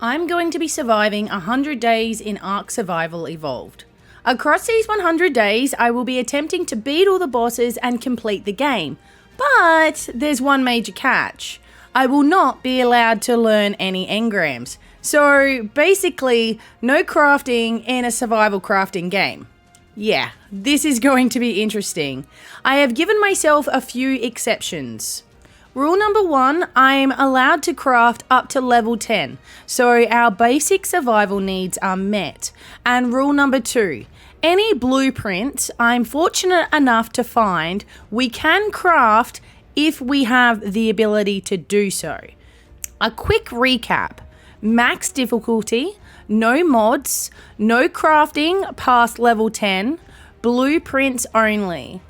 I'm going to be surviving 100 days in ARK Survival Evolved. Across these 100 days, I will be attempting to beat all the bosses and complete the game. But there's one major catch. I will not be allowed to learn any engrams. So basically, no crafting in a survival crafting game. Yeah, this is going to be interesting. I have given myself a few exceptions. Rule number 1, I'm allowed to craft up to level 10, so our basic survival needs are met. And rule number 2, any blueprint I'm fortunate enough to find, we can craft if we have the ability to do so. A quick recap: max difficulty, no mods, no crafting past level 10, blueprints only.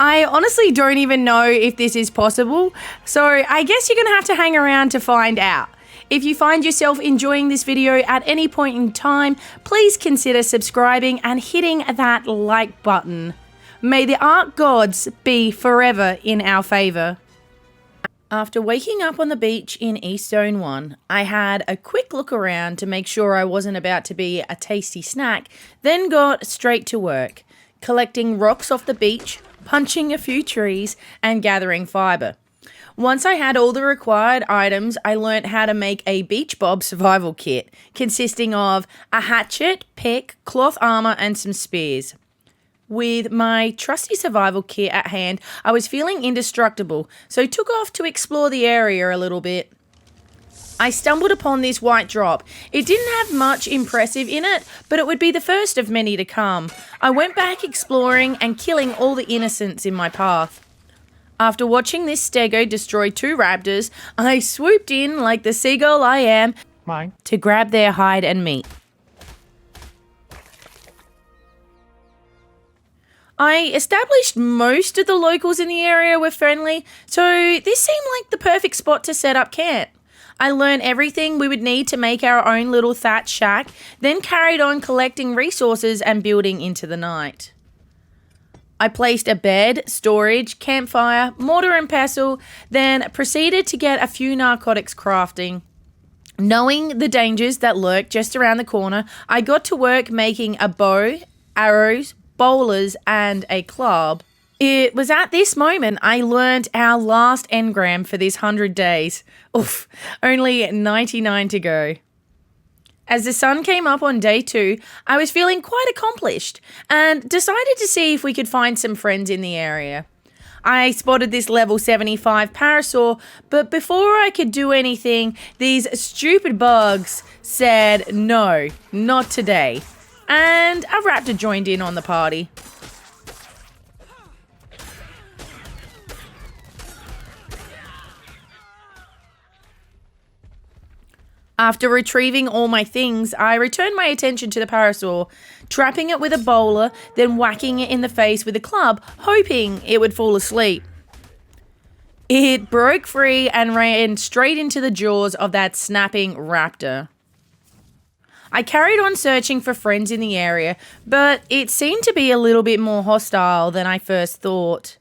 I honestly don't even know if this is possible, so I guess you're going to have to hang around to find out. If you find yourself enjoying this video at any point in time, please consider subscribing and hitting that like button. May the ARK gods be forever in our favour. After waking up on the beach in East Zone 1, I had a quick look around to make sure I wasn't about to be a tasty snack, then got straight to work, collecting rocks off the beach, punching a few trees, and gathering fibre. Once I had all the required items, I learnt how to make a beach bob survival kit, consisting of a hatchet, pick, cloth armour, and some spears. With my trusty survival kit at hand, I was feeling indestructible, so took off to explore the area a little bit. I stumbled upon this white drop. It didn't have much impressive in it, but it would be the first of many to come. I went back exploring and killing all the innocents in my path. After watching this stego destroy 2 raptors, I swooped in like the seagull I am to grab their hide and meat. I established most of the locals in the area were friendly, so this seemed like the perfect spot to set up camp. I learned everything we would need to make our own little thatch shack, then carried on collecting resources and building into the night. I placed a bed, storage, campfire, mortar and pestle, then proceeded to get a few narcotics crafting. Knowing the dangers that lurk just around the corner, I got to work making a bow, arrows, bowlers, and a club. It was at this moment I learnt our last engram for this 100 days. Oof, only 99 to go. As the sun came up on day 2, I was feeling quite accomplished and decided to see if we could find some friends in the area. I spotted this level 75 parasaur, but before I could do anything, these stupid bugs said no, not today. And a raptor joined in on the party. After retrieving all my things, I returned my attention to the parasaur, trapping it with a bowler, then whacking it in the face with a club, hoping it would fall asleep. It broke free and ran straight into the jaws of that snapping raptor. I carried on searching for friends in the area, but it seemed to be a little bit more hostile than I first thought.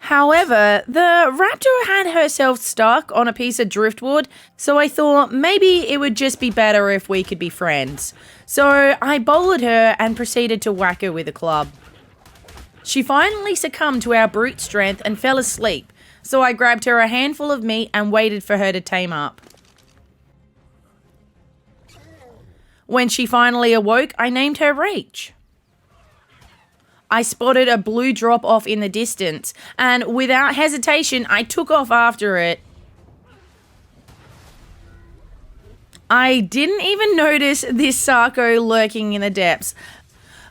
However, the raptor had herself stuck on a piece of driftwood, so I thought maybe it would just be better if we could be friends. So I bowled her and proceeded to whack her with a club. She finally succumbed to our brute strength and fell asleep, so I grabbed her a handful of meat and waited for her to tame up. When she finally awoke, I named her Rach. I spotted a blue drop off in the distance, and without hesitation, I took off after it. I didn't even notice this Sarko lurking in the depths.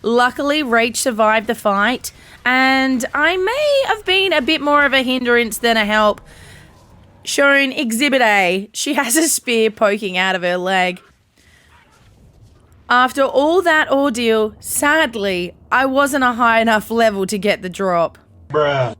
Luckily, Rach survived the fight, and I may have been a bit more of a hindrance than a help. Shown Exhibit A, she has a spear poking out of her leg. After all that ordeal, sadly, I wasn't a high enough level to get the drop. Bruh.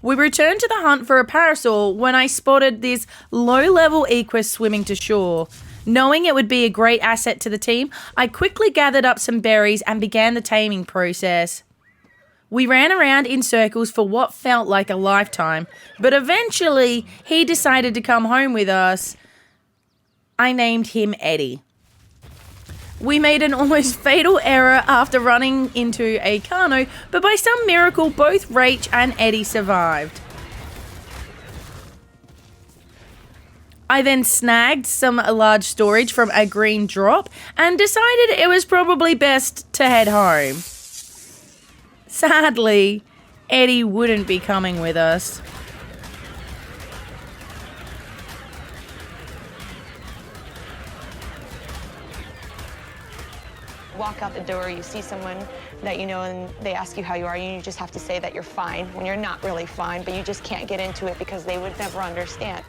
We returned to the hunt for a parasaur when I spotted this low-level equus swimming to shore. Knowing it would be a great asset to the team, I quickly gathered up some berries and began the taming process. We ran around in circles for what felt like a lifetime, but eventually he decided to come home with us. I named him Eddie. We made an almost fatal error after running into a Kano, but by some miracle both Rach and Eddie survived. I then snagged some large storage from a green drop and decided it was probably best to head home. Sadly, Eddie wouldn't be coming with us. Walk out the door, you see someone that you know and they ask you how you are, and you just have to say that you're fine when you're not really fine, but you just can't get into it because they would never understand.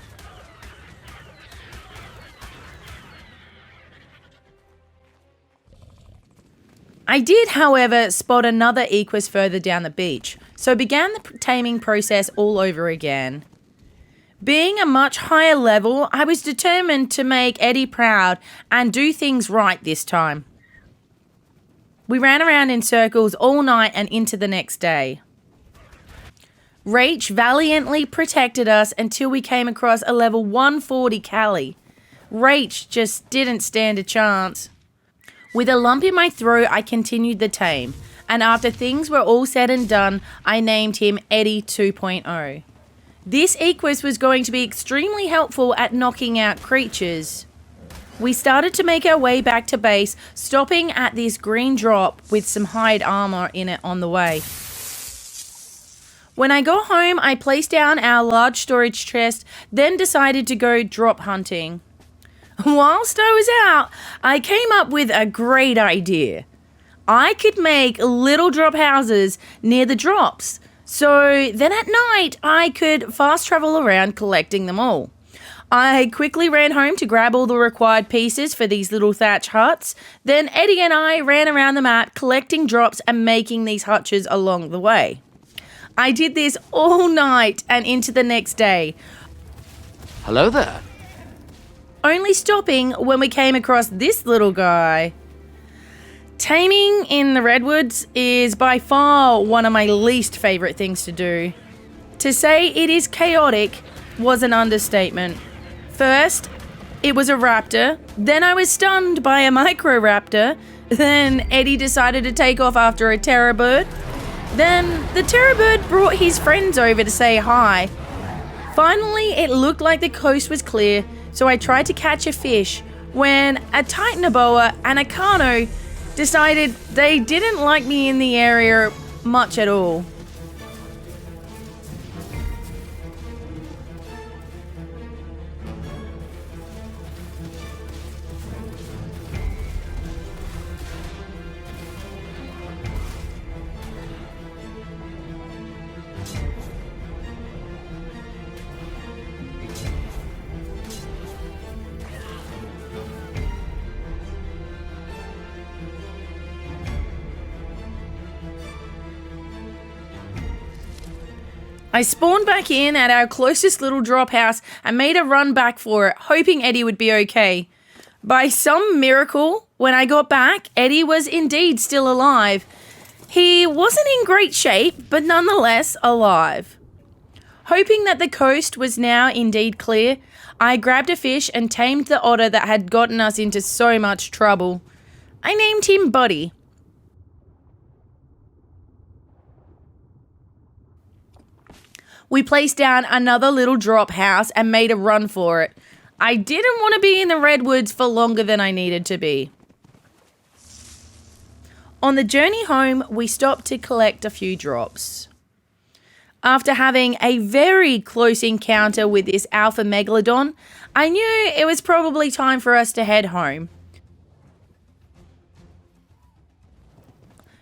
I did, however, spot another equus further down the beach, so began the taming process all over again. Being a much higher level, I was determined to make Eddie proud and do things right this time. We ran around in circles all night and into the next day. Rach valiantly protected us until we came across a level 140 Callie. Rach just didn't stand a chance. With a lump in my throat, I continued the tame, and after things were all said and done, I named him Eddie 2.0. This equus was going to be extremely helpful at knocking out creatures. We started to make our way back to base, stopping at this green drop with some hide armor in it on the way. When I got home, I placed down our large storage chest, then decided to go drop hunting. Whilst I was out, I came up with a great idea. I could make little drop houses near the drops, so then at night I could fast travel around collecting them all. I quickly ran home to grab all the required pieces for these little thatch huts. Then Eddie and I ran around the map collecting drops and making these hutches along the way. I did this all night and into the next day. Hello there. Only stopping when we came across this little guy. Taming in the redwoods is by far one of my least favourite things to do. To say it is chaotic was an understatement. First, it was a raptor, then I was stunned by a microraptor, then Eddie decided to take off after a terror bird, then the terror bird brought his friends over to say hi. Finally, it looked like the coast was clear, so I tried to catch a fish when a titanoboa and a Kano decided they didn't like me in the area much at all. I spawned back in at our closest little drop house and made a run back for it, hoping Eddie would be okay. By some miracle, when I got back, Eddie was indeed still alive. He wasn't in great shape, but nonetheless alive. Hoping that the coast was now indeed clear, I grabbed a fish and tamed the otter that had gotten us into so much trouble. I named him Buddy. We placed down another little drop house and made a run for it. I didn't want to be in the redwoods for longer than I needed to be. On the journey home, we stopped to collect a few drops. After having a very close encounter with this alpha megalodon, I knew it was probably time for us to head home.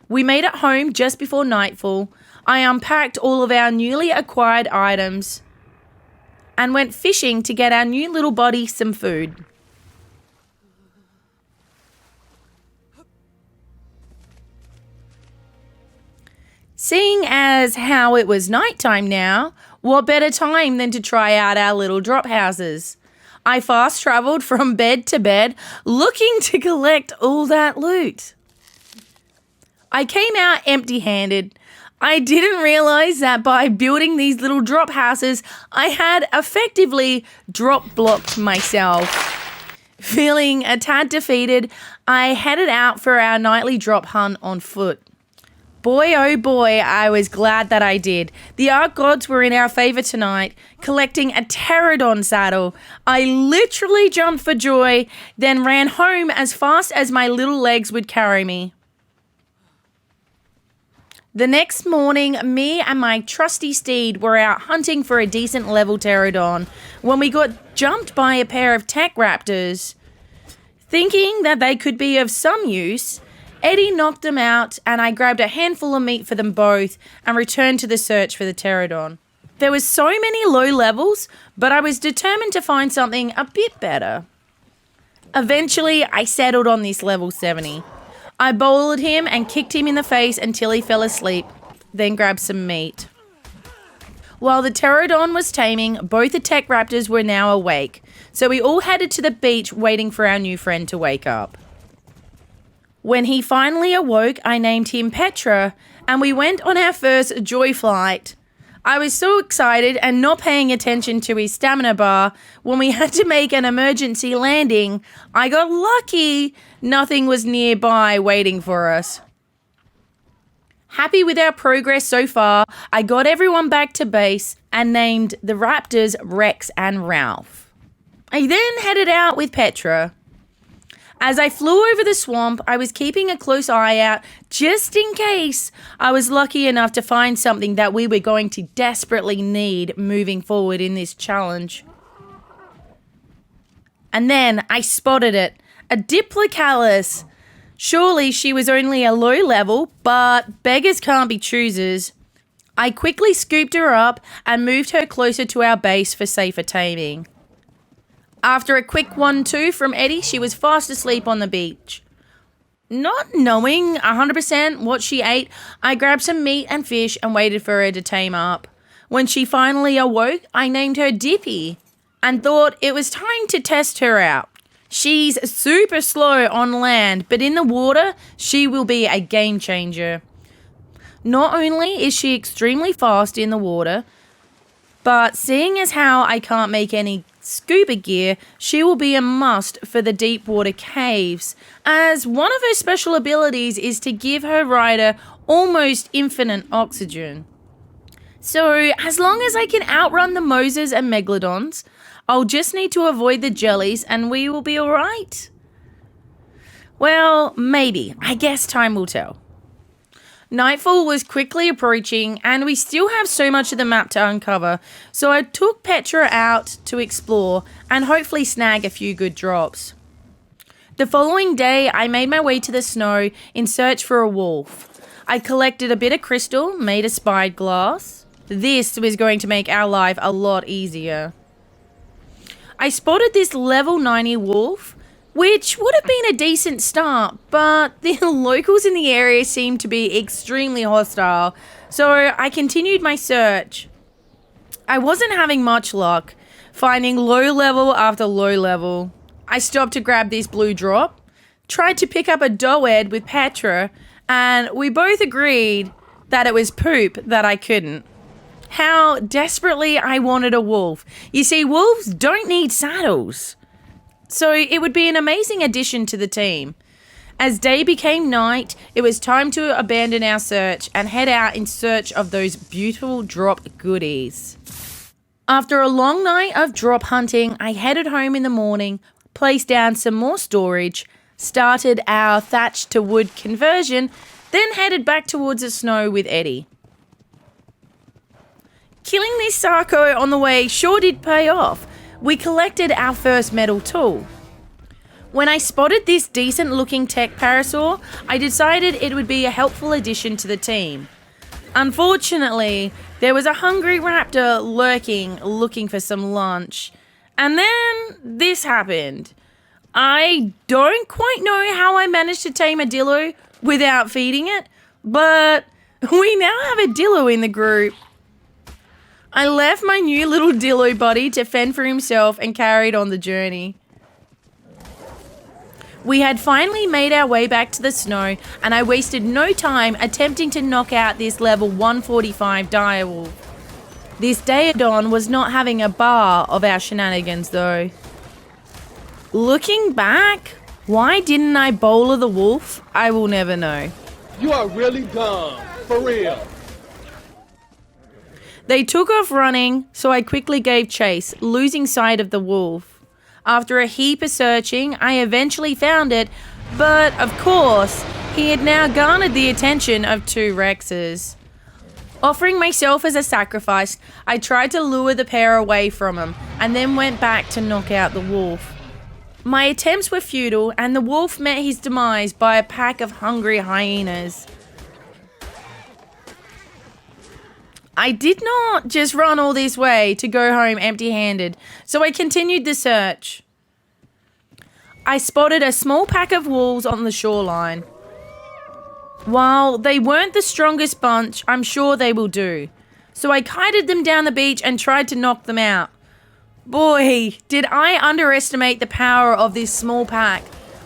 We made it home just before nightfall. I unpacked all of our newly acquired items and went fishing to get our new little body some food. Seeing as how it was nighttime now, what better time than to try out our little drop houses? I fast travelled from bed to bed looking to collect all that loot. I came out empty-handed. I didn't realize that by building these little drop houses, I had effectively drop blocked myself. Feeling a tad defeated, I headed out for our nightly drop hunt on foot. Boy, oh boy, I was glad that I did. The ARK gods were in our favor tonight, collecting a pterodon saddle. I literally jumped for joy, then ran home as fast as my little legs would carry me. The next morning, me and my trusty steed were out hunting for a decent level pterodon when we got jumped by a pair of tech raptors. Thinking that they could be of some use, Eddie knocked them out and I grabbed a handful of meat for them both and returned to the search for the pterodon. There was so many low levels, but I was determined to find something a bit better. Eventually, I settled on this level 70. I bowled him and kicked him in the face until he fell asleep, then grabbed some meat. While the pterodon was taming, both the tech raptors were now awake, so we all headed to the beach waiting for our new friend to wake up. When he finally awoke, I named him Petra, and we went on our first joy flight. I was so excited and not paying attention to his stamina bar when we had to make an emergency landing. I got lucky. Nothing was nearby waiting for us. Happy with our progress so far, I got everyone back to base and named the raptors Rex and Ralph. I then headed out with Petra. As I flew over the swamp, I was keeping a close eye out just in case I was lucky enough to find something that we were going to desperately need moving forward in this challenge. And then I spotted it, a Diplocalyx. Surely she was only a low level, but beggars can't be choosers. I quickly scooped her up and moved her closer to our base for safer taming. After a quick 1-2 from Eddie, she was fast asleep on the beach. Not knowing 100% what she ate, I grabbed some meat and fish and waited for her to tame up. When she finally awoke, I named her Dippy and thought it was time to test her out. She's super slow on land, but in the water, she will be a game changer. Not only is she extremely fast in the water, but seeing as how I can't make any scuba gear, she will be a must for the deep water caves, as one of her special abilities is to give her rider almost infinite oxygen. So as long as I can outrun the Moses and Megalodons, I'll just need to avoid the jellies and we will be alright. Well, maybe. I guess time will tell. Nightfall was quickly approaching and we still have so much of the map to uncover, so I took Petra out to explore and hopefully snag a few good drops. The following day, I made my way to the snow in search for a wolf. I collected a bit of crystal, made a spyglass. This was going to make our life a lot easier. I spotted this level 90 wolf, which would have been a decent start, but the locals in the area seemed to be extremely hostile, so I continued my search. I wasn't having much luck, finding low level after low level. I stopped to grab this blue drop, tried to pick up a doed with Petra, and we both agreed that it was poop that I couldn't. How desperately I wanted a wolf. You see, wolves don't need saddles. So it would be an amazing addition to the team. As day became night, it was time to abandon our search and head out in search of those beautiful drop goodies. After a long night of drop hunting, I headed home in the morning, placed down some more storage, started our thatch to wood conversion, then headed back towards the snow with Eddie. Killing this Sarco on the way sure did pay off. We collected our first metal tool. When I spotted this decent looking tech parasaur, I decided it would be a helpful addition to the team. Unfortunately, there was a hungry raptor lurking, looking for some lunch. And then this happened. I don't quite know how I managed to tame a dillo without feeding it, but we now have a dillo in the group. I left my new little dillo buddy to fend for himself and carried on the journey. We had finally made our way back to the snow, and I wasted no time attempting to knock out this level 145 direwolf. This Daedon was not having a bar of our shenanigans though. Looking back, why didn't I bowler the wolf? I will never know. You are really dumb, for real. They took off running, so I quickly gave chase, losing sight of the wolf. After a heap of searching, I eventually found it, but of course, he had now garnered the attention of 2 Rexes. Offering myself as a sacrifice, I tried to lure the pair away from him, and then went back to knock out the wolf. My attempts were futile, and the wolf met his demise by a pack of hungry hyenas. I did not just run all this way to go home empty-handed, so I continued the search. I spotted a small pack of wolves on the shoreline. While they weren't the strongest bunch, I'm sure they will do. So I kited them down the beach and tried to knock them out. Boy, did I underestimate the power of this small pack.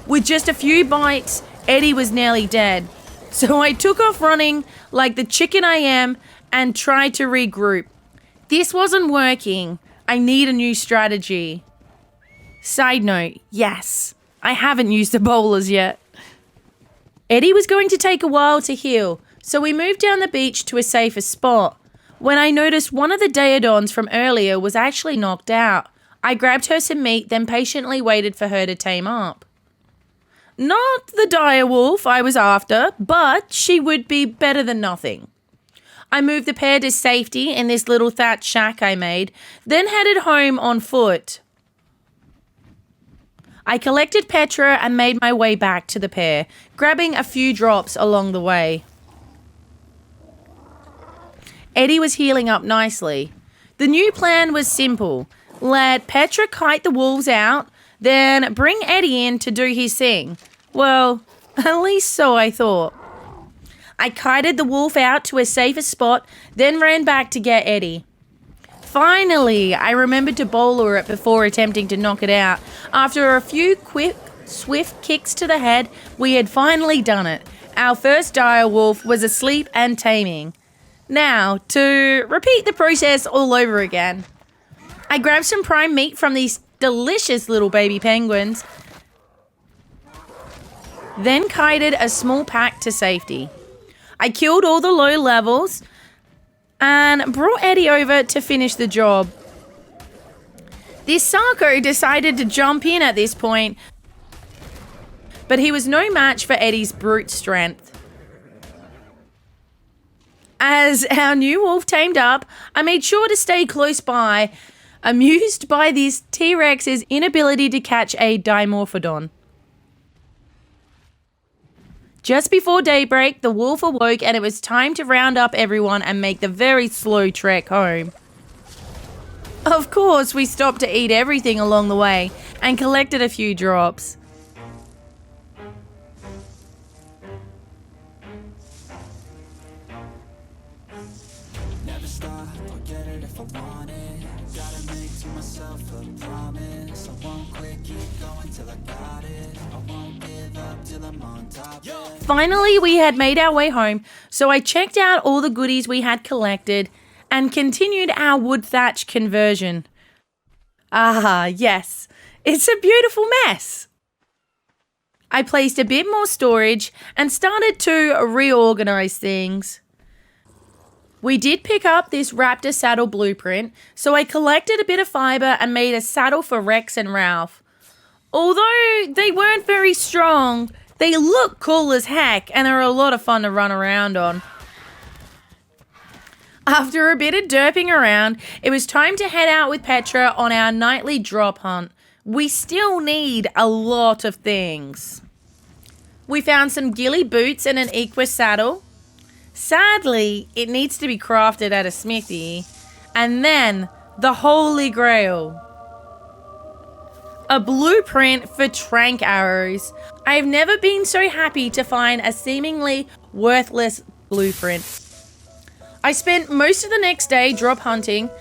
With just a few bites, Eddie was nearly dead. So I took off running like the chicken I am and tried to regroup. This wasn't working. I need a new strategy. Side note, yes, I haven't used the bowlers yet. Eddie was going to take a while to heal, so we moved down the beach to a safer spot. When I noticed one of the Daedons from earlier was actually knocked out, I grabbed her some meat, then patiently waited for her to tame up. Not the dire wolf I was after, but she would be better than nothing. I moved the pair to safety in this little thatched shack I made, then headed home on foot. I collected Petra and made my way back to the pair, grabbing a few drops along the way. Eddie was healing up nicely. The new plan was simple. Let Petra kite the wolves out, then bring Eddie in to do his thing. Well, at least so I thought. I kited the wolf out to a safer spot, then ran back to get Eddie. Finally, I remembered to bowler it before attempting to knock it out. After a few quick, swift kicks to the head, we had finally done it. Our first dire wolf was asleep and taming. Now, to repeat the process all over again. I grabbed some prime meat from these delicious little baby penguins, then kited a small pack to safety. I killed all the low levels and brought Eddie over to finish the job. This Sarko decided to jump in at this point, but he was no match for Eddie's brute strength. As our new wolf tamed up, I made sure to stay close by, amused by this T-Rex's inability to catch a Dimorphodon. Just before daybreak, the wolf awoke and it was time to round up everyone and make the very slow trek home. Of course, we stopped to eat everything along the way and collected a few drops. Never stop, I'll get it if I want it. Gotta make to myself a promise. I won't quit, keep going till I got it. I won't give up till I'm on top. Finally, we had made our way home, so I checked out all the goodies we had collected and continued our wood thatch conversion. Ah, yes, it's a beautiful mess. I placed a bit more storage and started to reorganize things. We did pick up this Raptor saddle blueprint, so I collected a bit of fiber and made a saddle for Rex and Ralph. Although they weren't very strong, they look cool as heck and are a lot of fun to run around on. After a bit of derping around, it was time to head out with Petra on our nightly drop hunt. We still need a lot of things. We found some ghillie boots and an Equus saddle. Sadly, it needs to be crafted at a smithy. And then, the Holy Grail. A blueprint for trank arrows. I have never been so happy to find a seemingly worthless blueprint. I spent most of the next day drop hunting.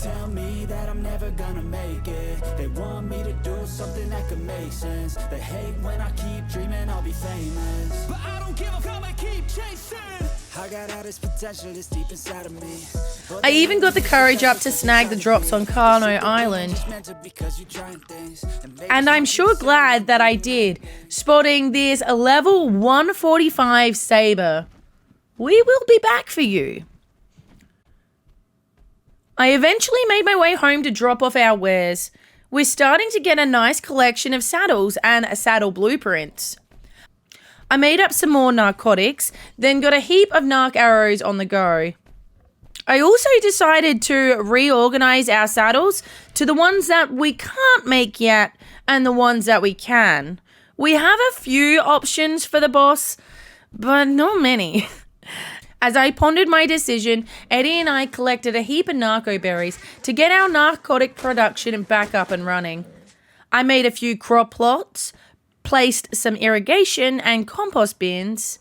tell me that I'm never gonna make it. They want me to do something that could make sense. They hate when I keep dreaming I'll be famous, but I don't give a fuck, I keep chasing. I got all this potential that's deep inside of me. I even got the courage up to snag the drops on Kano Island. And I'm sure glad that I did, spotting this level 145 saber. We will be back for you. I eventually made my way home to drop off our wares. We're starting to get a nice collection of saddles and saddle blueprints. I made up some more narcotics, then got a heap of narc arrows on the go. I also decided to reorganize our saddles to the ones that we can't make yet and the ones that we can. We have a few options for the boss, but not many. As I pondered my decision, Eddie and I collected a heap of narco berries to get our narcotic production back up and running. I made a few crop plots, placed some irrigation and compost bins,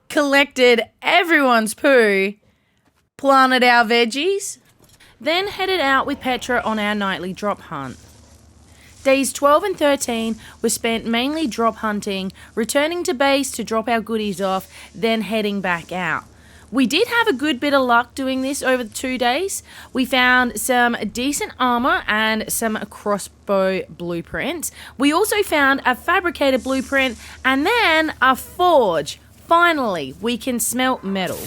collected everyone's poo, planted our veggies, then headed out with Petra on our nightly drop hunt. Days 12 and 13 were spent mainly drop hunting, returning to base to drop our goodies off, then heading back out. We did have a good bit of luck doing this over the 2 days. We found some decent armor and some crossbow blueprints. We also found a fabricated blueprint and then a forge. Finally, we can smelt metal.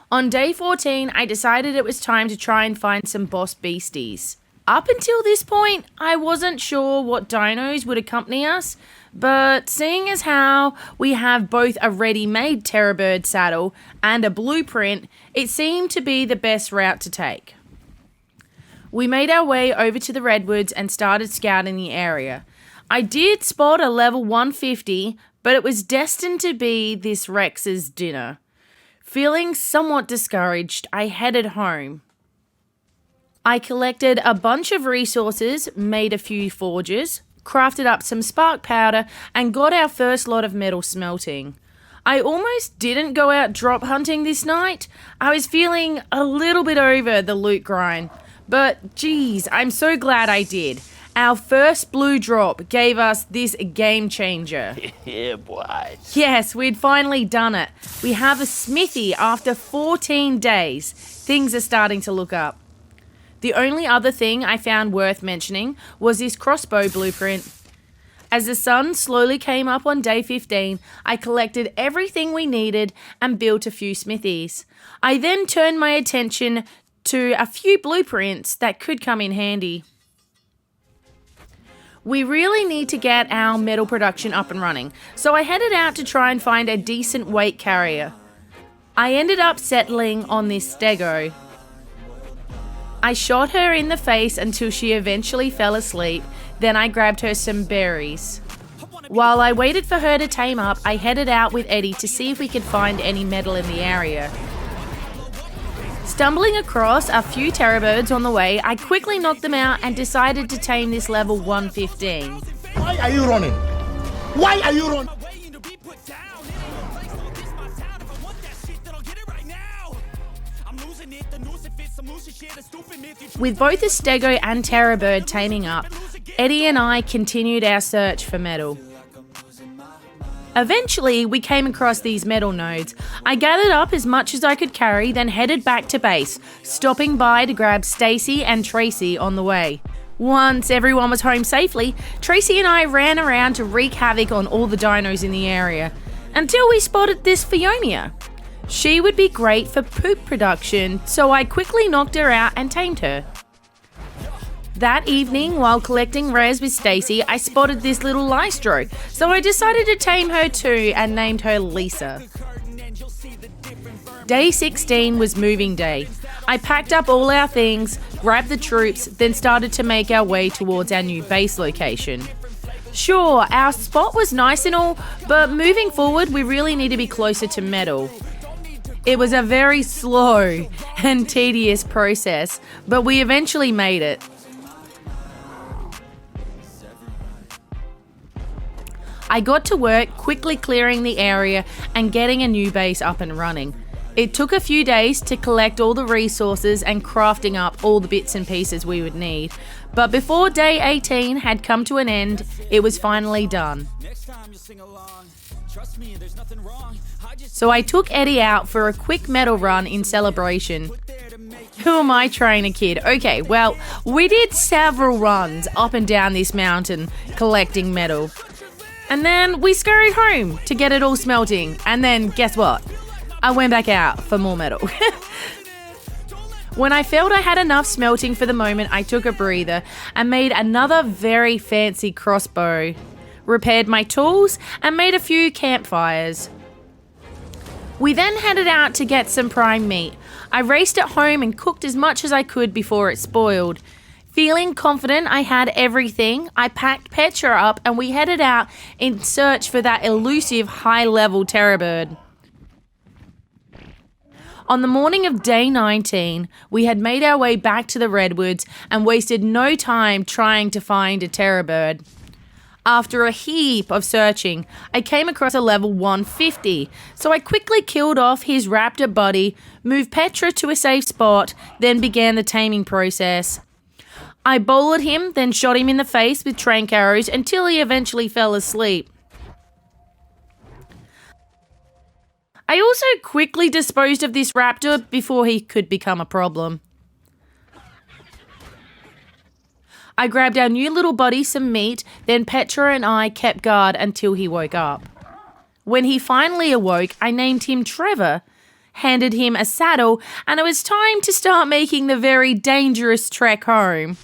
On day 14, I decided it was time to try and find some boss beasties. Up until this point, I wasn't sure what dinos would accompany us, but seeing as how we have both a ready-made Terrorbird saddle and a blueprint, it seemed to be the best route to take. We made our way over to the redwoods and started scouting the area. I did spot a level 150, but it was destined to be this Rex's dinner. Feeling somewhat discouraged, I headed home. I collected a bunch of resources, made a few forges, crafted up some spark powder, and got our first lot of metal smelting. I almost didn't go out drop hunting this night. I was feeling a little bit over the loot grind, but geez, I'm so glad I did. Our first blue drop gave us this game changer. Yeah, boy. Yes, we'd finally done it. We have a smithy after 14 days. Things are starting to look up. The only other thing I found worth mentioning was this crossbow blueprint. As the sun slowly came up on day 15, I collected everything we needed and built a few smithies. I then turned my attention to a few blueprints that could come in handy. We really need to get our metal production up and running, so I headed out to try and find a decent weight carrier. I ended up settling on this stego. I shot her in the face until she eventually fell asleep, then I grabbed her some berries. While I waited for her to tame up, I headed out with Eddie to see if we could find any metal in the area. Stumbling across a few terrorbirds on the way, I quickly knocked them out and decided to tame this level 115. Why are you running? Why are you running? With both the stego and terrorbird taming up, Eddie and I continued our search for metal. Eventually, we came across these metal nodes. I gathered up as much as I could carry, then headed back to base, stopping by to grab Stacy and Tracy on the way. Once everyone was home safely, Tracy and I ran around to wreak havoc on all the dinos in the area, until we spotted this Phiomia. She would be great for poop production, so I quickly knocked her out and tamed her. That evening, while collecting rares with Stacy, I spotted this little Lystro, so I decided to tame her too and named her Lisa. Day 16 was moving day. I packed up all our things, grabbed the troops, then started to make our way towards our new base location. Sure, our spot was nice and all, but moving forward, we really need to be closer to metal. It was a very slow and tedious process, but we eventually made it. I got to work quickly clearing the area and getting a new base up and running. It took a few days to collect all the resources and crafting up all the bits and pieces we would need. But before day 18 had come to an end, it was finally done. So I took Eddie out for a quick medal run in celebration. Who am I trying to kid? Okay, well, we did several runs up and down this mountain collecting metal. And then we scurried home to get it all smelting. And then guess what? I went back out for more metal. When I felt I had enough smelting for the moment, I took a breather and made another very fancy crossbow, repaired my tools, and made a few campfires. We then headed out to get some prime meat. I raced it home and cooked as much as I could before it spoiled. Feeling confident I had everything, I packed Petra up and we headed out in search for that elusive high-level terror bird. On the morning of day 19, we had made our way back to the redwoods and wasted no time trying to find a terror bird. After a heap of searching, I came across a level 150, so I quickly killed off his raptor buddy, moved Petra to a safe spot, then began the taming process. I bowled him, then shot him in the face with tranq arrows until he eventually fell asleep. I also quickly disposed of this raptor before he could become a problem. I grabbed our new little buddy some meat, then Petra and I kept guard until he woke up. When he finally awoke, I named him Trevor, handed him a saddle, and it was time to start making the very dangerous trek home.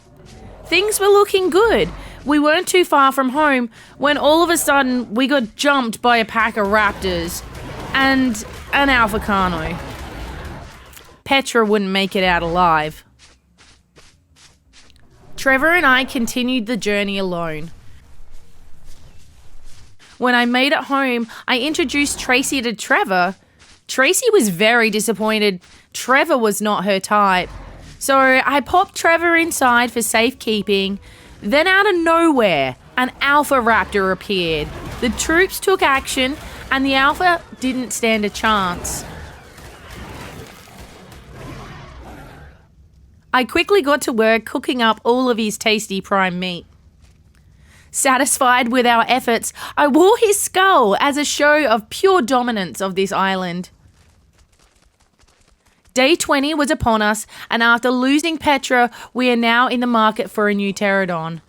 Things were looking good. We weren't too far from home when all of a sudden we got jumped by a pack of raptors and an alpha cano. Petra wouldn't make it out alive. Trevor and I continued the journey alone. When I made it home, I introduced Tracy to Trevor. Tracy was very disappointed. Trevor was not her type. So I popped Trevor inside for safekeeping. Then out of nowhere, an alpha raptor appeared. The troops took action and the alpha didn't stand a chance. I quickly got to work cooking up all of his tasty prime meat. Satisfied with our efforts, I wore his skull as a show of pure dominance of this island. Day 20 was upon us, and after losing Petra, we are now in the market for a new pterodon.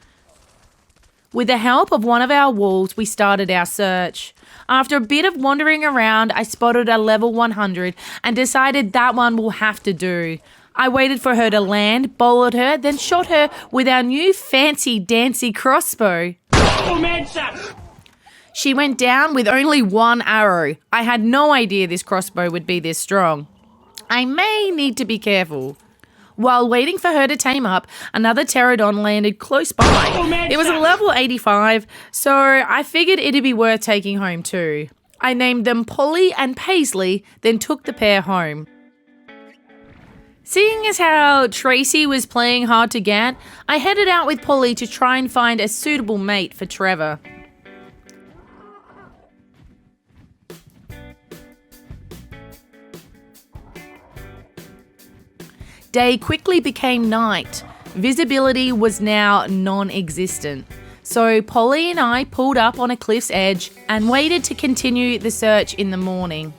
With the help of one of our wolves, we started our search. After a bit of wandering around, I spotted a level 100 and decided that one will have to do. I waited for her to land, bowled her, then shot her with our new fancy dancy crossbow. She went down with only one arrow. I had no idea this crossbow would be this strong. I may need to be careful. While waiting for her to tame up, another pterodon landed close by. It was a level 85, so I figured it'd be worth taking home too. I named them Polly and Paisley, then took the pair home. Seeing as how Tracy was playing hard to get, I headed out with Polly to try and find a suitable mate for Trevor. Day quickly became night. Visibility was now non-existent. So Polly and I pulled up on a cliff's edge and waited to continue the search in the morning.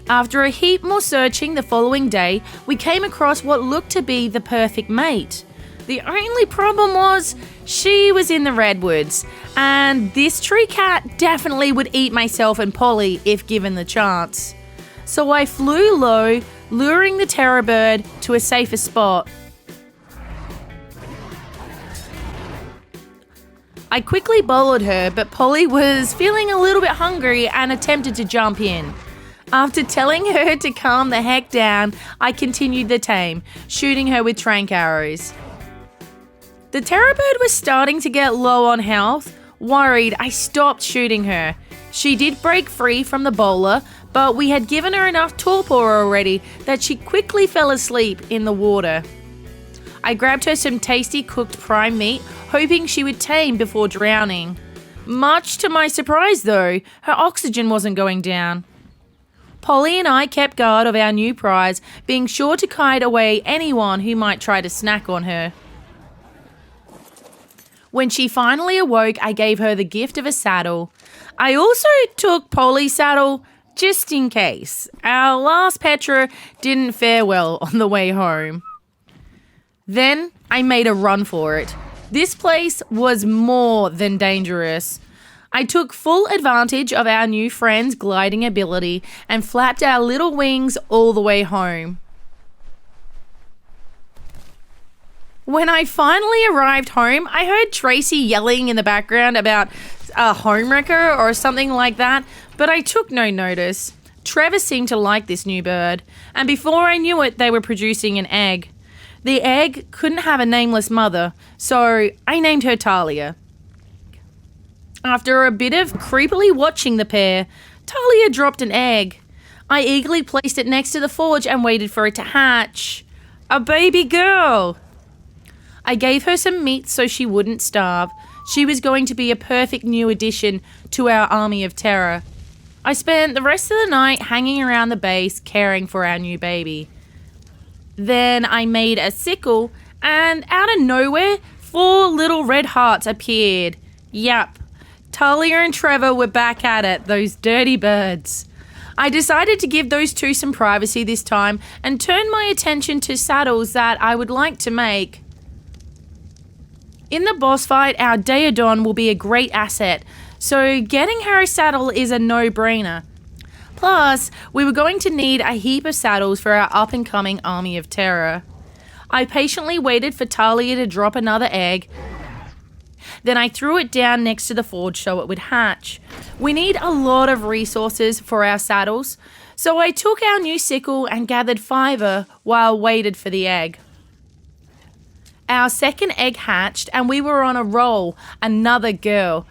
After a heap more searching the following day, we came across what looked to be the perfect mate. The only problem was she was in the redwoods, and this tree cat definitely would eat myself and Polly if given the chance. So I flew low, luring the terror bird to a safer spot. I quickly bowled her, but Polly was feeling a little bit hungry and attempted to jump in. After telling her to calm the heck down, I continued the tame, shooting her with tranq arrows. The terror bird was starting to get low on health. Worried, I stopped shooting her. She did break free from the bowler, but we had given her enough torpor already that she quickly fell asleep in the water. I grabbed her some tasty cooked prime meat, hoping she would tame before drowning. Much to my surprise though, her oxygen wasn't going down. Polly and I kept guard of our new prize, being sure to kite away anyone who might try to snack on her. When she finally awoke, I gave her the gift of a saddle. I also took Polly's saddle just in case. Our last Petra didn't fare well on the way home. Then I made a run for it. This place was more than dangerous. I took full advantage of our new friend's gliding ability and flapped our little wings all the way home. When I finally arrived home, I heard Tracy yelling in the background about a homewrecker or something like that, but I took no notice. Trevor seemed to like this new bird, and before I knew it, they were producing an egg. The egg couldn't have a nameless mother, so I named her Talia. After a bit of creepily watching the pair, Talia dropped an egg. I eagerly placed it next to the forge and waited for it to hatch. A baby girl! I gave her some meat so she wouldn't starve. She was going to be a perfect new addition to our army of terror. I spent the rest of the night hanging around the base caring for our new baby. Then I made a sickle and out of nowhere, 4 little red hearts appeared. Yup. Talia and Trevor were back at it, those dirty birds. I decided to give those two some privacy this time and turn my attention to saddles that I would like to make. In the boss fight, our Daedon will be a great asset, so getting her a saddle is a no-brainer. Plus, we were going to need a heap of saddles for our up-and-coming army of terror. I patiently waited for Talia to drop another egg. Then I threw it down next to the forge so it would hatch. We need a lot of resources for our saddles, so I took our new sickle and gathered fiber while waited for the egg. Our second egg hatched and we were on a roll, another girl.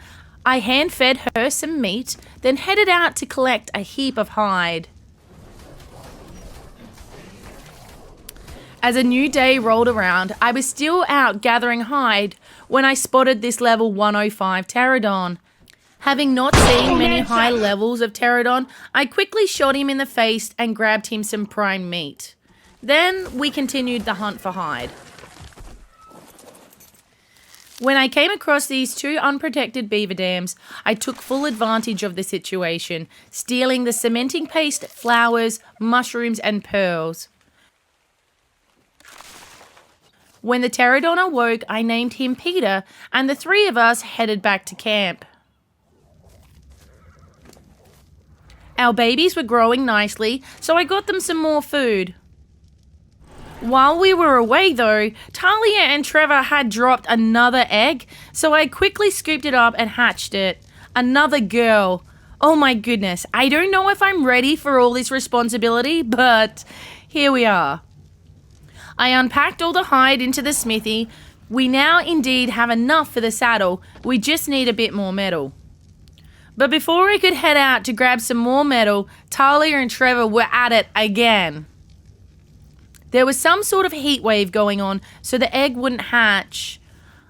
I hand-fed her some meat, then headed out to collect a heap of hide. As a new day rolled around, I was still out gathering hide when I spotted this level 105 pterodon. Having not seen many high levels of pterodon, I quickly shot him in the face and grabbed him some prime meat. Then we continued the hunt for hide. When I came across these 2 unprotected beaver dams, I took full advantage of the situation, stealing the cementing paste, flowers, mushrooms, and pearls. When the pterodon awoke, I named him Peter, and the 3 of us headed back to camp. Our babies were growing nicely, so I got them some more food. While we were away though, Talia and Trevor had dropped another egg, so I quickly scooped it up and hatched it. Another girl. Oh my goodness, I don't know if I'm ready for all this responsibility, but here we are. I unpacked all the hide into the smithy. We now indeed have enough for the saddle, we just need a bit more metal. But before I could head out to grab some more metal, Talia and Trevor were at it again. There was some sort of heat wave going on, so the egg wouldn't hatch.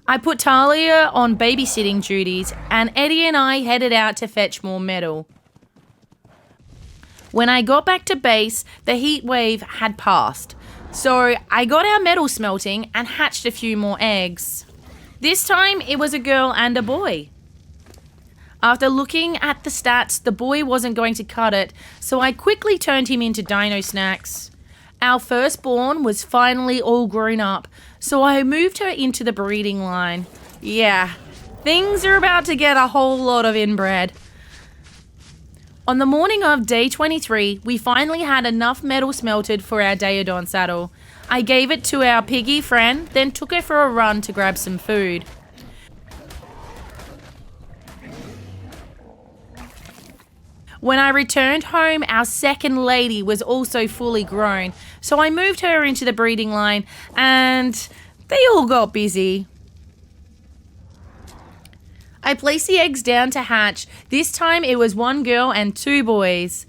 I put Talia on babysitting duties, and Eddie and I headed out to fetch more metal. When I got back to base, the heat wave had passed, so I got our metal smelting and hatched a few more eggs. This time it was a girl and a boy. After looking at the stats, the boy wasn't going to cut it, so I quickly turned him into dino snacks. Our firstborn was finally all grown up, so I moved her into the breeding line. Yeah, things are about to get a whole lot of inbred. On the morning of day 23, we finally had enough metal smelted for our Daedon saddle. I gave it to our piggy friend, then took her for a run to grab some food. When I returned home, our second lady was also fully grown, so I moved her into the breeding line and they all got busy. I placed the eggs down to hatch. This time it was 1 girl and 2 boys.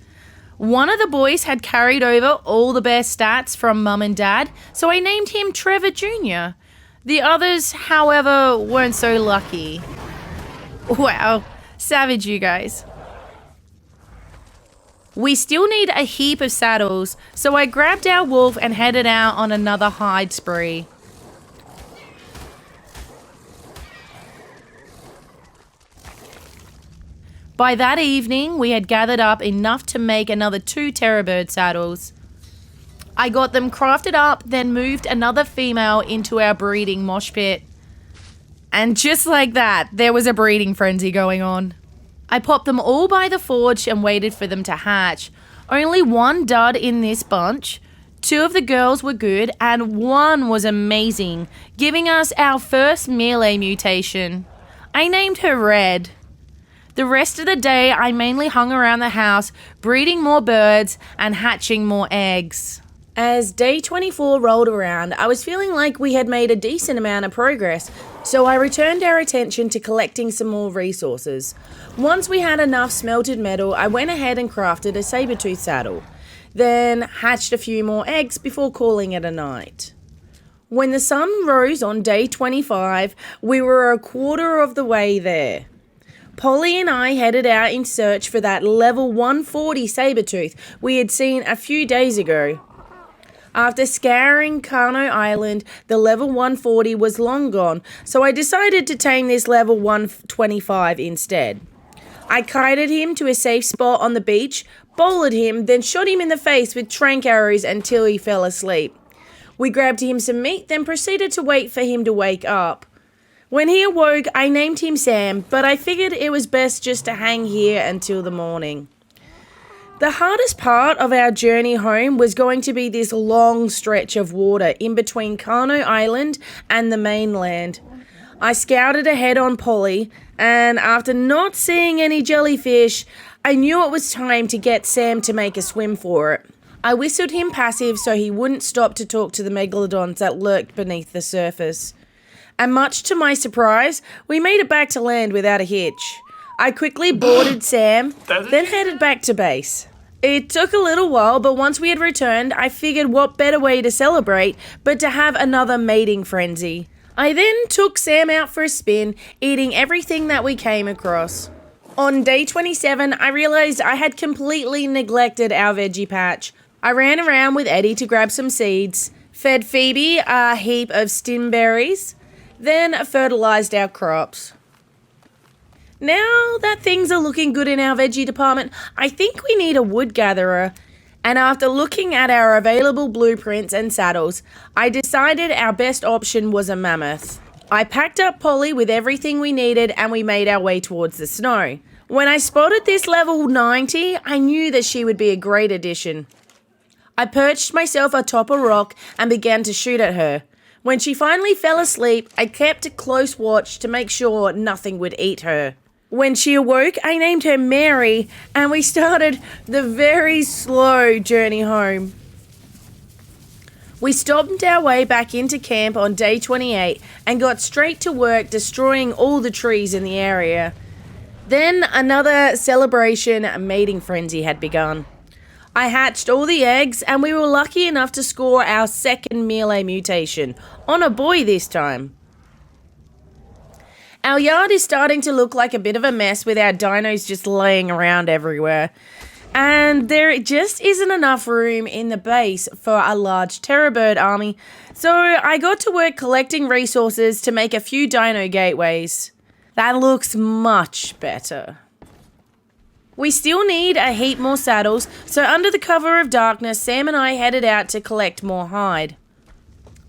One of the boys had carried over all the best stats from mum and dad, so I named him Trevor Jr. The others, however, weren't so lucky. Wow, savage you guys. We still need a heap of saddles, so I grabbed our wolf and headed out on another hide spree. By that evening, we had gathered up enough to make another 2 terrorbird saddles. I got them crafted up, then moved another female into our breeding mosh pit. And just like that, there was a breeding frenzy going on. I popped them all by the forge and waited for them to hatch. Only 1 dud in this bunch. 2 of the girls were good and 1 was amazing, giving us our first melee mutation. I named her Red. The rest of the day, I mainly hung around the house, breeding more birds and hatching more eggs. As day 24 rolled around, I was feeling like we had made a decent amount of progress, so I returned our attention to collecting some more resources. Once we had enough smelted metal, I went ahead and crafted a saber-tooth saddle, then hatched a few more eggs before calling it a night. When the sun rose on day 25, we were a quarter of the way there. Polly and I headed out in search for that level 140 saber-tooth we had seen a few days ago. After scouring Kano Island, the level 140 was long gone, so I decided to tame this level 125 instead. I kited him to a safe spot on the beach, bowled him, then shot him in the face with tranq arrows until he fell asleep. We grabbed him some meat, then proceeded to wait for him to wake up. When he awoke, I named him Sam, but I figured it was best just to hang here until the morning. The hardest part of our journey home was going to be this long stretch of water in between Kano Island and the mainland. I scouted ahead on Polly, and after not seeing any jellyfish, I knew it was time to get Sam to make a swim for it. I whistled him passive so he wouldn't stop to talk to the megalodons that lurked beneath the surface. And much to my surprise, we made it back to land without a hitch. I quickly boarded Sam, then headed back to base. It took a little while, but once we had returned, I figured what better way to celebrate but to have another mating frenzy. I then took Sam out for a spin, eating everything that we came across. On day 27, I realized I had completely neglected our veggie patch. I ran around with Eddie to grab some seeds, fed Phoebe a heap of stimberries, then fertilized our crops. Now that things are looking good in our veggie department, I think we need a wood gatherer. And after looking at our available blueprints and saddles, I decided our best option was a mammoth. I packed up Polly with everything we needed and we made our way towards the snow. When I spotted this level 90, I knew that she would be a great addition. I perched myself atop a rock and began to shoot at her. When she finally fell asleep, I kept a close watch to make sure nothing would eat her. When she awoke, I named her Mary, and we started the very slow journey home. We stomped our way back into camp on day 28 and got straight to work destroying all the trees in the area. Then another celebration mating frenzy had begun. I hatched all the eggs and we were lucky enough to score our second melee mutation, on a boy this time. Our yard is starting to look like a bit of a mess with our dinos just laying around everywhere. And there just isn't enough room in the base for a large terrorbird army, so I got to work collecting resources to make a few dino gateways. That looks much better. We still need a heap more saddles, so under the cover of darkness, Sam and I headed out to collect more hide.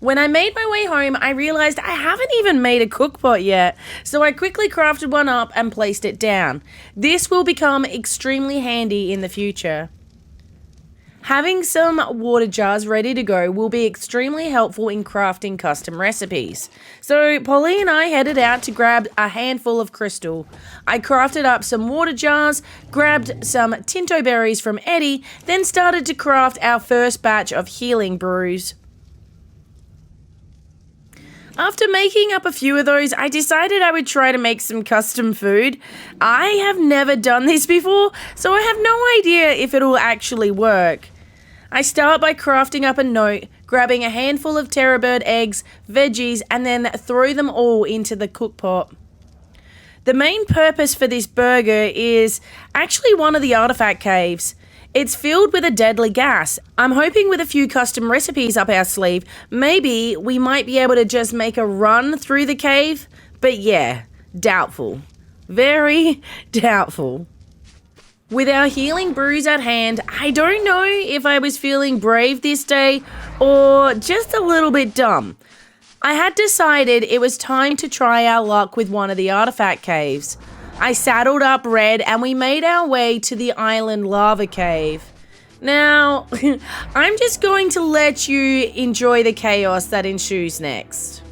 When I made my way home, I realized I haven't even made a cookpot yet, so I quickly crafted one up and placed it down. This will become extremely handy in the future. Having some water jars ready to go will be extremely helpful in crafting custom recipes. So Polly and I headed out to grab a handful of crystal. I crafted up some water jars, grabbed some tinto berries from Eddie, then started to craft our first batch of healing brews. After making up a few of those, I decided I would try to make some custom food. I have never done this before, so I have no idea if it'll actually work. I start by crafting up a note, grabbing a handful of terrorbird eggs, veggies, and then throw them all into the cookpot. The main purpose for this burger is actually one of the artifact caves. It's filled with a deadly gas. I'm hoping with a few custom recipes up our sleeve, maybe we might be able to just make a run through the cave. But yeah, doubtful. Very doubtful. With our healing brews at hand, I don't know if I was feeling brave this day or just a little bit dumb. I had decided it was time to try our luck with one of the artifact caves. I saddled up Red and we made our way to the island lava cave. Now, I'm just going to let you enjoy the chaos that ensues next.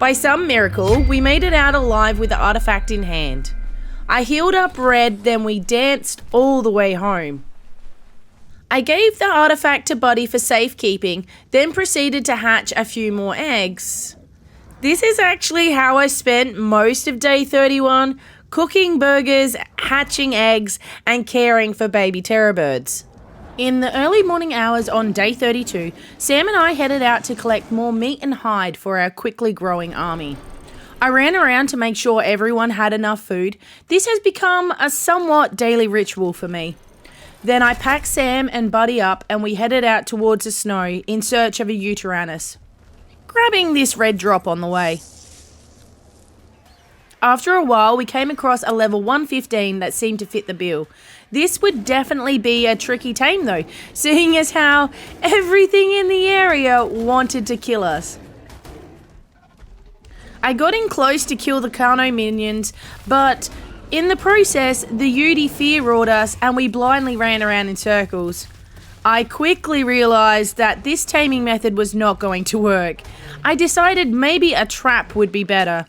By some miracle, we made it out alive with the artifact in hand. I healed up Red, then we danced all the way home. I gave the artifact to Buddy for safekeeping, then proceeded to hatch a few more eggs. This is actually how I spent most of day 31, cooking burgers, hatching eggs, and caring for baby terror birds. In the early morning hours on day 32, Sam and I headed out to collect more meat and hide for our quickly growing army. I ran around to make sure everyone had enough food. This has become a somewhat daily ritual for me. Then I packed Sam and Buddy up and we headed out towards the snow in search of a Uteranus, grabbing this red drop on the way. After a while, we came across a level 115 that seemed to fit the bill. This would definitely be a tricky tame though, seeing as how everything in the area wanted to kill us. I got in close to kill the Kano minions, but in the process, the Yudi fear-roared us and we blindly ran around in circles. I quickly realised that this taming method was not going to work. I decided maybe a trap would be better.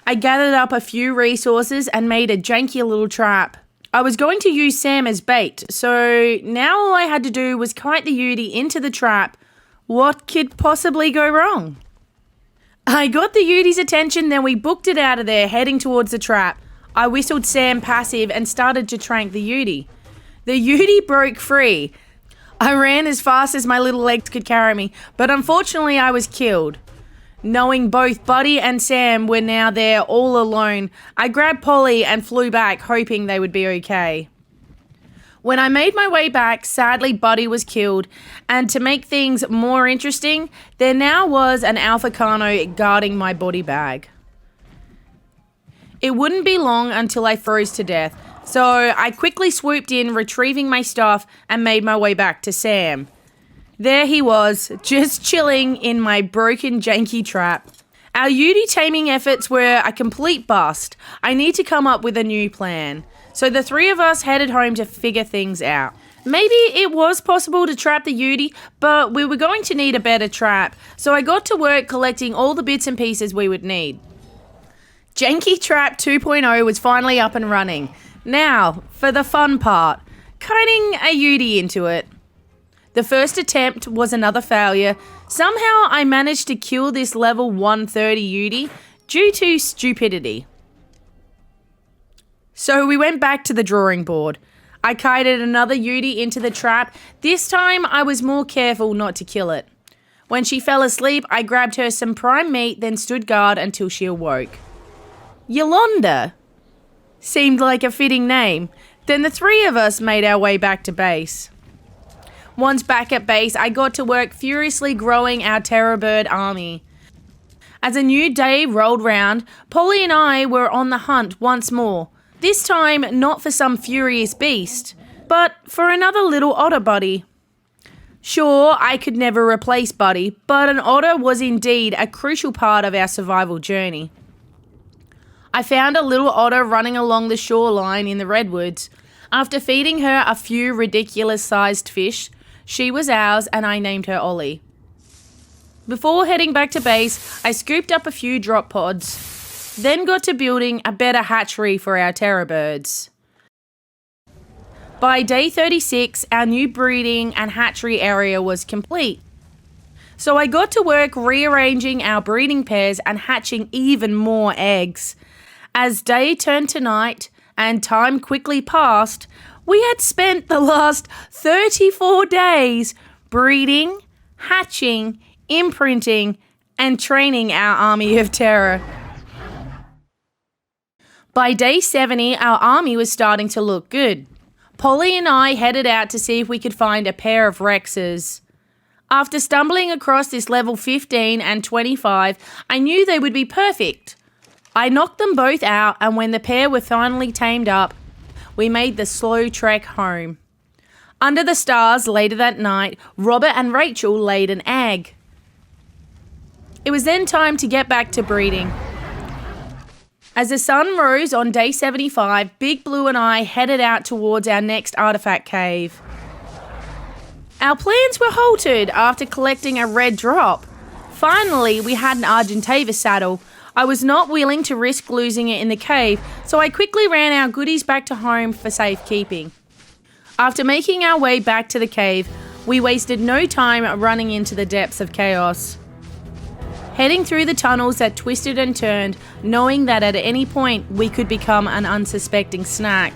I gathered up a few resources and made a janky little trap. I was going to use Sam as bait, so now all I had to do was kite the Yudi into the trap. What could possibly go wrong? I got the Yudi's attention, then we booked it out of there, heading towards the trap. I whistled Sam passive and started to trank the Yeti. The Yeti broke free. I ran as fast as my little legs could carry me, but unfortunately I was killed. Knowing both Buddy and Sam were now there all alone, I grabbed Polly and flew back, hoping they would be okay. When I made my way back, sadly Buddy was killed, and to make things more interesting, there now was an Alpha Carno guarding my body bag. It wouldn't be long until I froze to death, so I quickly swooped in, retrieving my stuff, and made my way back to Sam. There he was, just chilling in my broken janky trap. Our Yeti taming efforts were a complete bust. I need to come up with a new plan. So the three of us headed home to figure things out. Maybe it was possible to trap the Yeti, but we were going to need a better trap, so I got to work collecting all the bits and pieces we would need. Janky Trap 2.0 was finally up and running. Now, for the fun part, kiting a Yeti into it. The first attempt was another failure. Somehow I managed to kill this level 130 Yeti due to stupidity. So we went back to the drawing board. I kited another Yeti into the trap. This time I was more careful not to kill it. When she fell asleep, I grabbed her some prime meat, then stood guard until she awoke. Yolanda seemed like a fitting name. Then the three of us made our way back to base. Once back at base, I got to work furiously growing our terror bird army. As a new day rolled round, Polly and I were on the hunt once more. This time not for some furious beast, but for another little otter buddy. Sure, I could never replace Buddy, but an otter was indeed a crucial part of our survival journey. I found a little otter running along the shoreline in the redwoods. After feeding her a few ridiculous-sized fish, she was ours and I named her Ollie. Before heading back to base, I scooped up a few drop pods, then got to building a better hatchery for our terror birds. By day 36, our new breeding and hatchery area was complete. So I got to work rearranging our breeding pairs and hatching even more eggs. As day turned to night and time quickly passed, we had spent the last 34 days breeding, hatching, imprinting, and training our army of terror. By day 70, our army was starting to look good. Polly and I headed out to see if we could find a pair of Rexes. After stumbling across this level 15 and 25, I knew they would be perfect. I knocked them both out, and when the pair were finally tamed up, we made the slow trek home. Under the stars later that night, Robert and Rachel laid an egg. It was then time to get back to breeding. As the sun rose on day 75, Big Blue and I headed out towards our next artifact cave. Our plans were halted after collecting a red drop. Finally, we had an Argentavis saddle. I was not willing to risk losing it in the cave, so I quickly ran our goodies back to home for safekeeping. After making our way back to the cave, we wasted no time running into the depths of chaos. Heading through the tunnels that twisted and turned, knowing that at any point we could become an unsuspecting snack.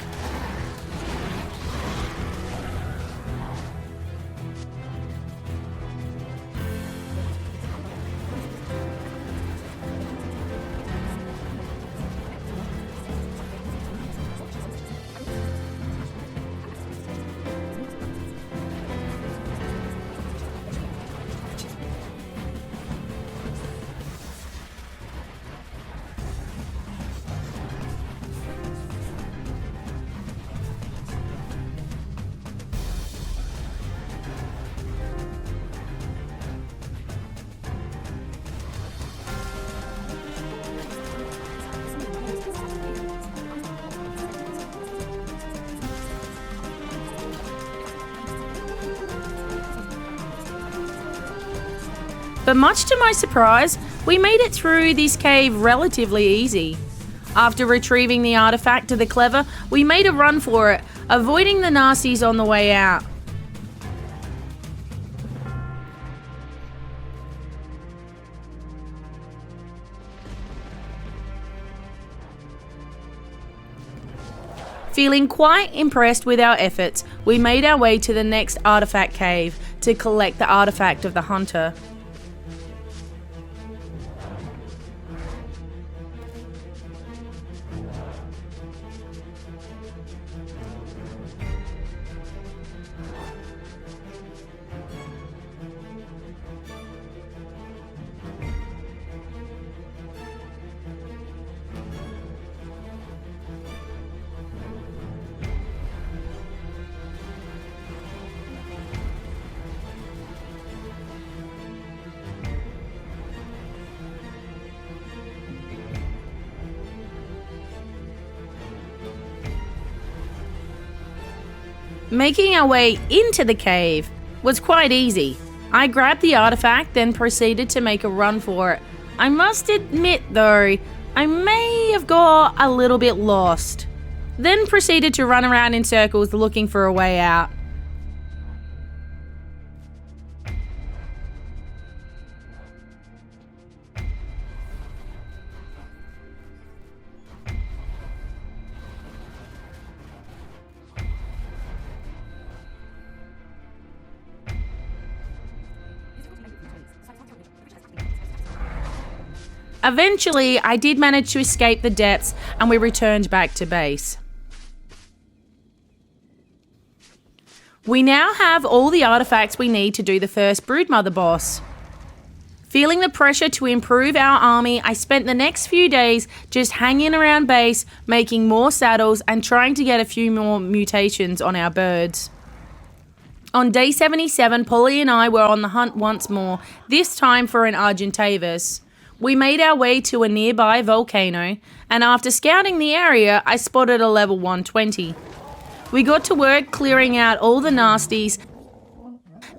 But much to my surprise, we made it through this cave relatively easy. After retrieving the artifact to the clever, we made a run for it, avoiding the nasties on the way out. Feeling quite impressed with our efforts, we made our way to the next artifact cave to collect the artifact of the hunter. Making our way into the cave was quite easy. I grabbed the artifact, then proceeded to make a run for it. I must admit though, I may have got a little bit lost. Then proceeded to run around in circles looking for a way out. Eventually, I did manage to escape the depths and we returned back to base. We now have all the artifacts we need to do the first Broodmother boss. Feeling the pressure to improve our army, I spent the next few days just hanging around base, making more saddles and trying to get a few more mutations on our birds. On day 77, Polly and I were on the hunt once more, this time for an Argentavis. We made our way to a nearby volcano, and after scouting the area, I spotted a level 120. We got to work clearing out all the nasties,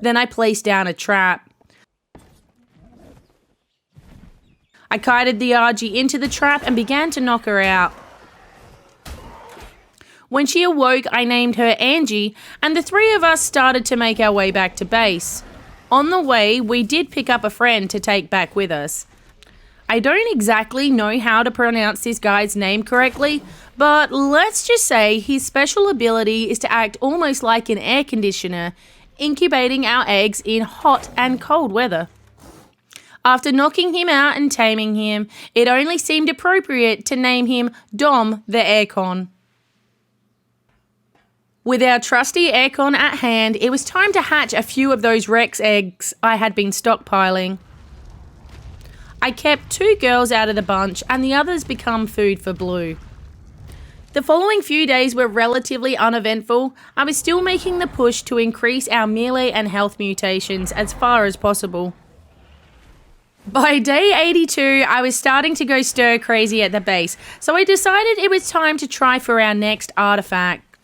then I placed down a trap. I kited the Argy into the trap and began to knock her out. When she awoke, I named her Angie, and the three of us started to make our way back to base. On the way, we did pick up a friend to take back with us. I don't exactly know how to pronounce this guy's name correctly, but let's just say his special ability is to act almost like an air conditioner, incubating our eggs in hot and cold weather. After knocking him out and taming him, it only seemed appropriate to name him Dom the Aircon. With our trusty aircon at hand, it was time to hatch a few of those Rex eggs I had been stockpiling. I kept 2 girls out of the bunch and the others become food for Blue. The following few days were relatively uneventful. I was still making the push to increase our melee and health mutations as far as possible. By day 82, I was starting to go stir crazy at the base, so I decided it was time to try for our next artifact.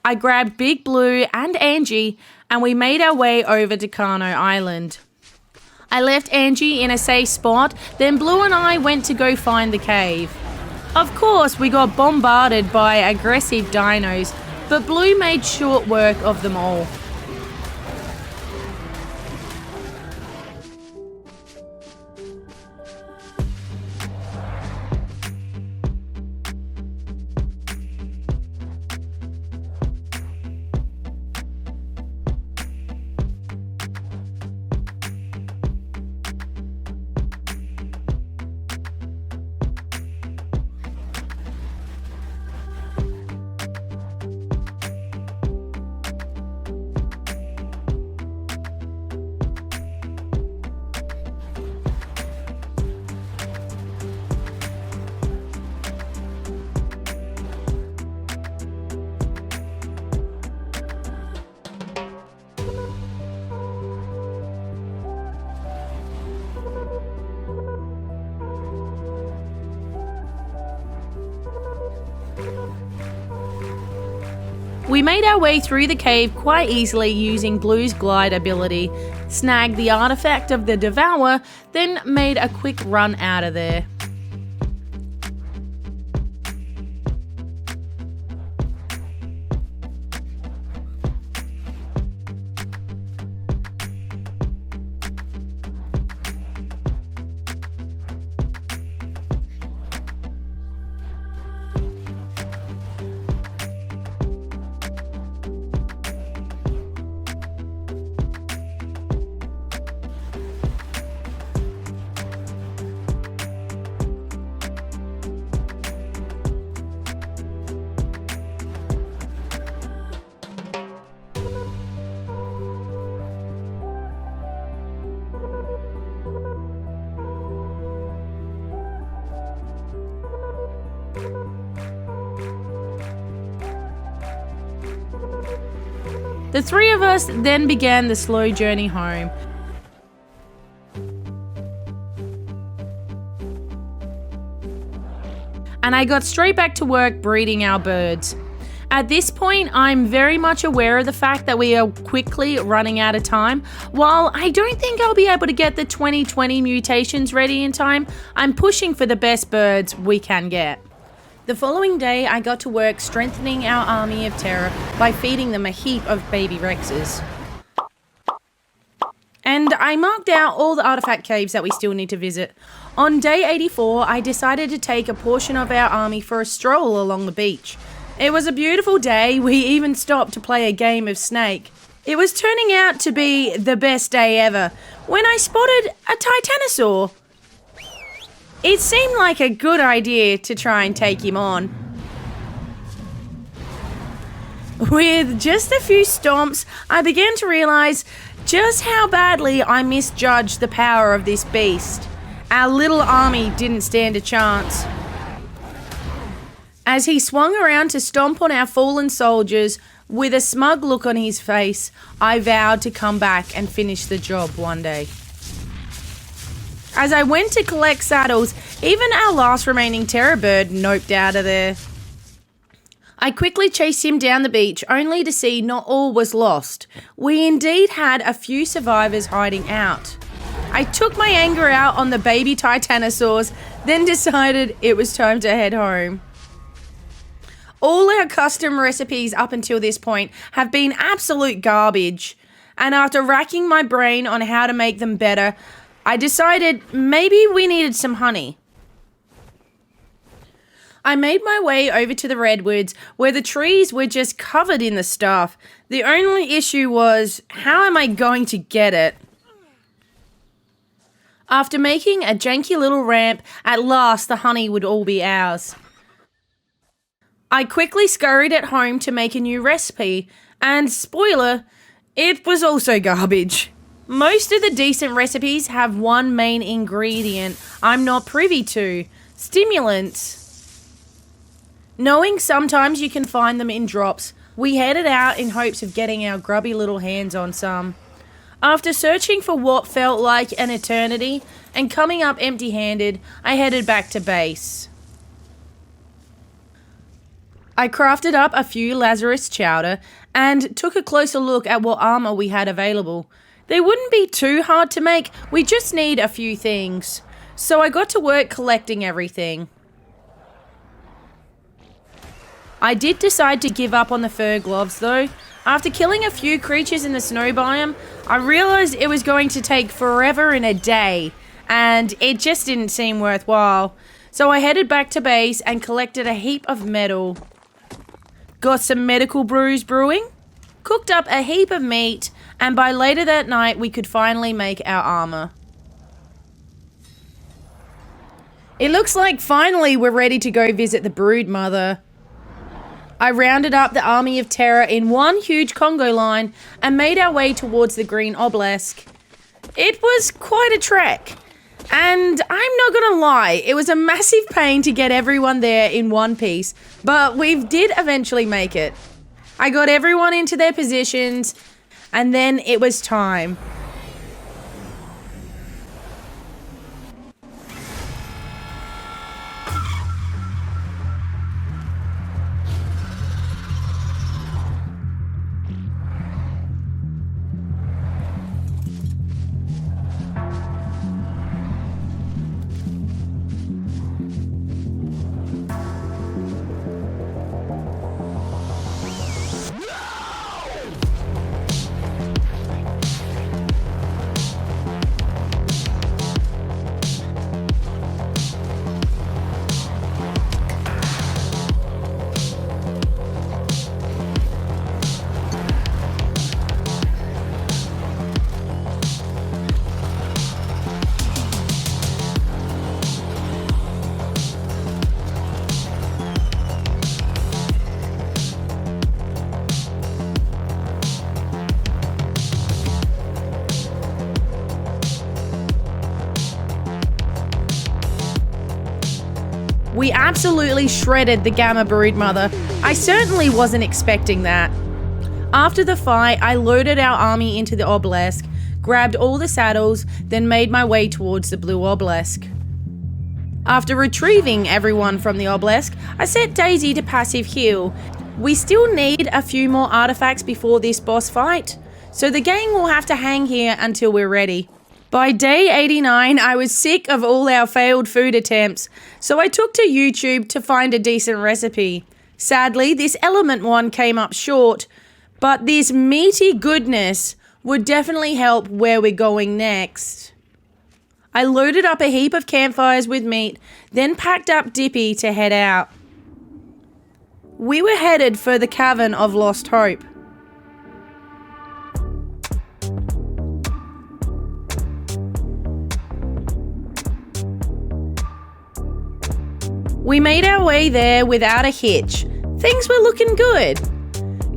I grabbed Big Blue and Angie and we made our way over to Kano Island. I left Angie in a safe spot, then Blue and I went to go find the cave. Of course, we got bombarded by aggressive dinos, but Blue made short work of them all. We made our way through the cave quite easily using Blue's glide ability, snagged the artifact of the Devourer, then made a quick run out of there. The three of us then began the slow journey home. And I got straight back to work breeding our birds. At this point, I'm very much aware of the fact that we are quickly running out of time. While I don't think I'll be able to get the 2020 mutations ready in time, I'm pushing for the best birds we can get. The following day, I got to work strengthening our army of terror by feeding them a heap of baby Rexes. And I marked out all the artifact caves that we still need to visit. On day 84, I decided to take a portion of our army for a stroll along the beach. It was a beautiful day. We even stopped to play a game of Snake. It was turning out to be the best day ever when I spotted a Titanosaur. It seemed like a good idea to try and take him on. With just a few stomps, I began to realize just how badly I misjudged the power of this beast. Our little army didn't stand a chance. As he swung around to stomp on our fallen soldiers, with a smug look on his face, I vowed to come back and finish the job one day. As I went to collect saddles, even our last remaining terror bird noped out of there. I quickly chased him down the beach, only to see not all was lost. We indeed had a few survivors hiding out. I took my anger out on the baby Titanosaurs, then decided it was time to head home. All our custom recipes up until this point have been absolute garbage, and after racking my brain on how to make them better, I decided maybe we needed some honey. I made my way over to the redwoods where the trees were just covered in the stuff. The only issue was, how am I going to get it? After making a janky little ramp, at last the honey would all be ours. I quickly scurried at home to make a new recipe, and spoiler, it was also garbage. Most of the decent recipes have one main ingredient I'm not privy to: stimulants. Knowing sometimes you can find them in drops, we headed out in hopes of getting our grubby little hands on some. After searching for what felt like an eternity and coming up empty-handed, I headed back to base. I crafted up a few Lazarus chowder and took a closer look at what armor we had available. They wouldn't be too hard to make, we just need a few things. So I got to work collecting everything. I did decide to give up on the fur gloves though. After killing a few creatures in the snow biome, I realized it was going to take forever and a day, and it just didn't seem worthwhile. So I headed back to base and collected a heap of metal. Got some medical brews brewing, cooked up a heap of meat, and by later that night we could finally make our armor. It looks like finally we're ready to go visit the brood mother. I rounded up the army of terror in one huge Congo line and made our way towards the green obelisk. It was quite a trek, and I'm not gonna lie, it was a massive pain to get everyone there in one piece, but we did eventually make it. I got everyone into their positions, and then it was time. We absolutely shredded the Gamma brood mother. I certainly wasn't expecting that. After the fight, I loaded our army into the obelisk, grabbed all the saddles, then made my way towards the blue obelisk. After retrieving everyone from the obelisk, I set Daisy to passive heal. We still need a few more artifacts before this boss fight, so the gang will have to hang here until we're ready. By day 89, I was sick of all our failed food attempts, so I took to YouTube to find a decent recipe. Sadly, this element one came up short, but this meaty goodness would definitely help where we're going next. I loaded up a heap of campfires with meat, then packed up Dippy to head out. We were headed for the Cavern of Lost Hope. We made our way there without a hitch. Things were looking good.